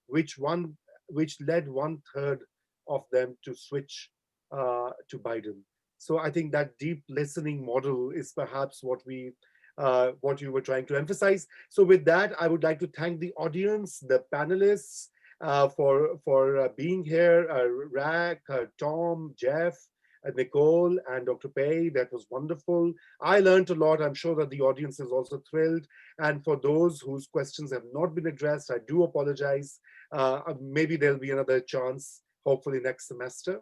which led 1/3 of them to switch to Biden. So I think that deep listening model is perhaps what you were trying to emphasize. So with that, I would like to thank the audience, the panelists, for being here, RahK, Tom, Jeff, Nicole, and Dr. Peyi. That was wonderful. I learned a lot. I'm sure that the audience is also thrilled. And for those whose questions have not been addressed, I do apologize. Maybe there'll be another chance, hopefully next semester.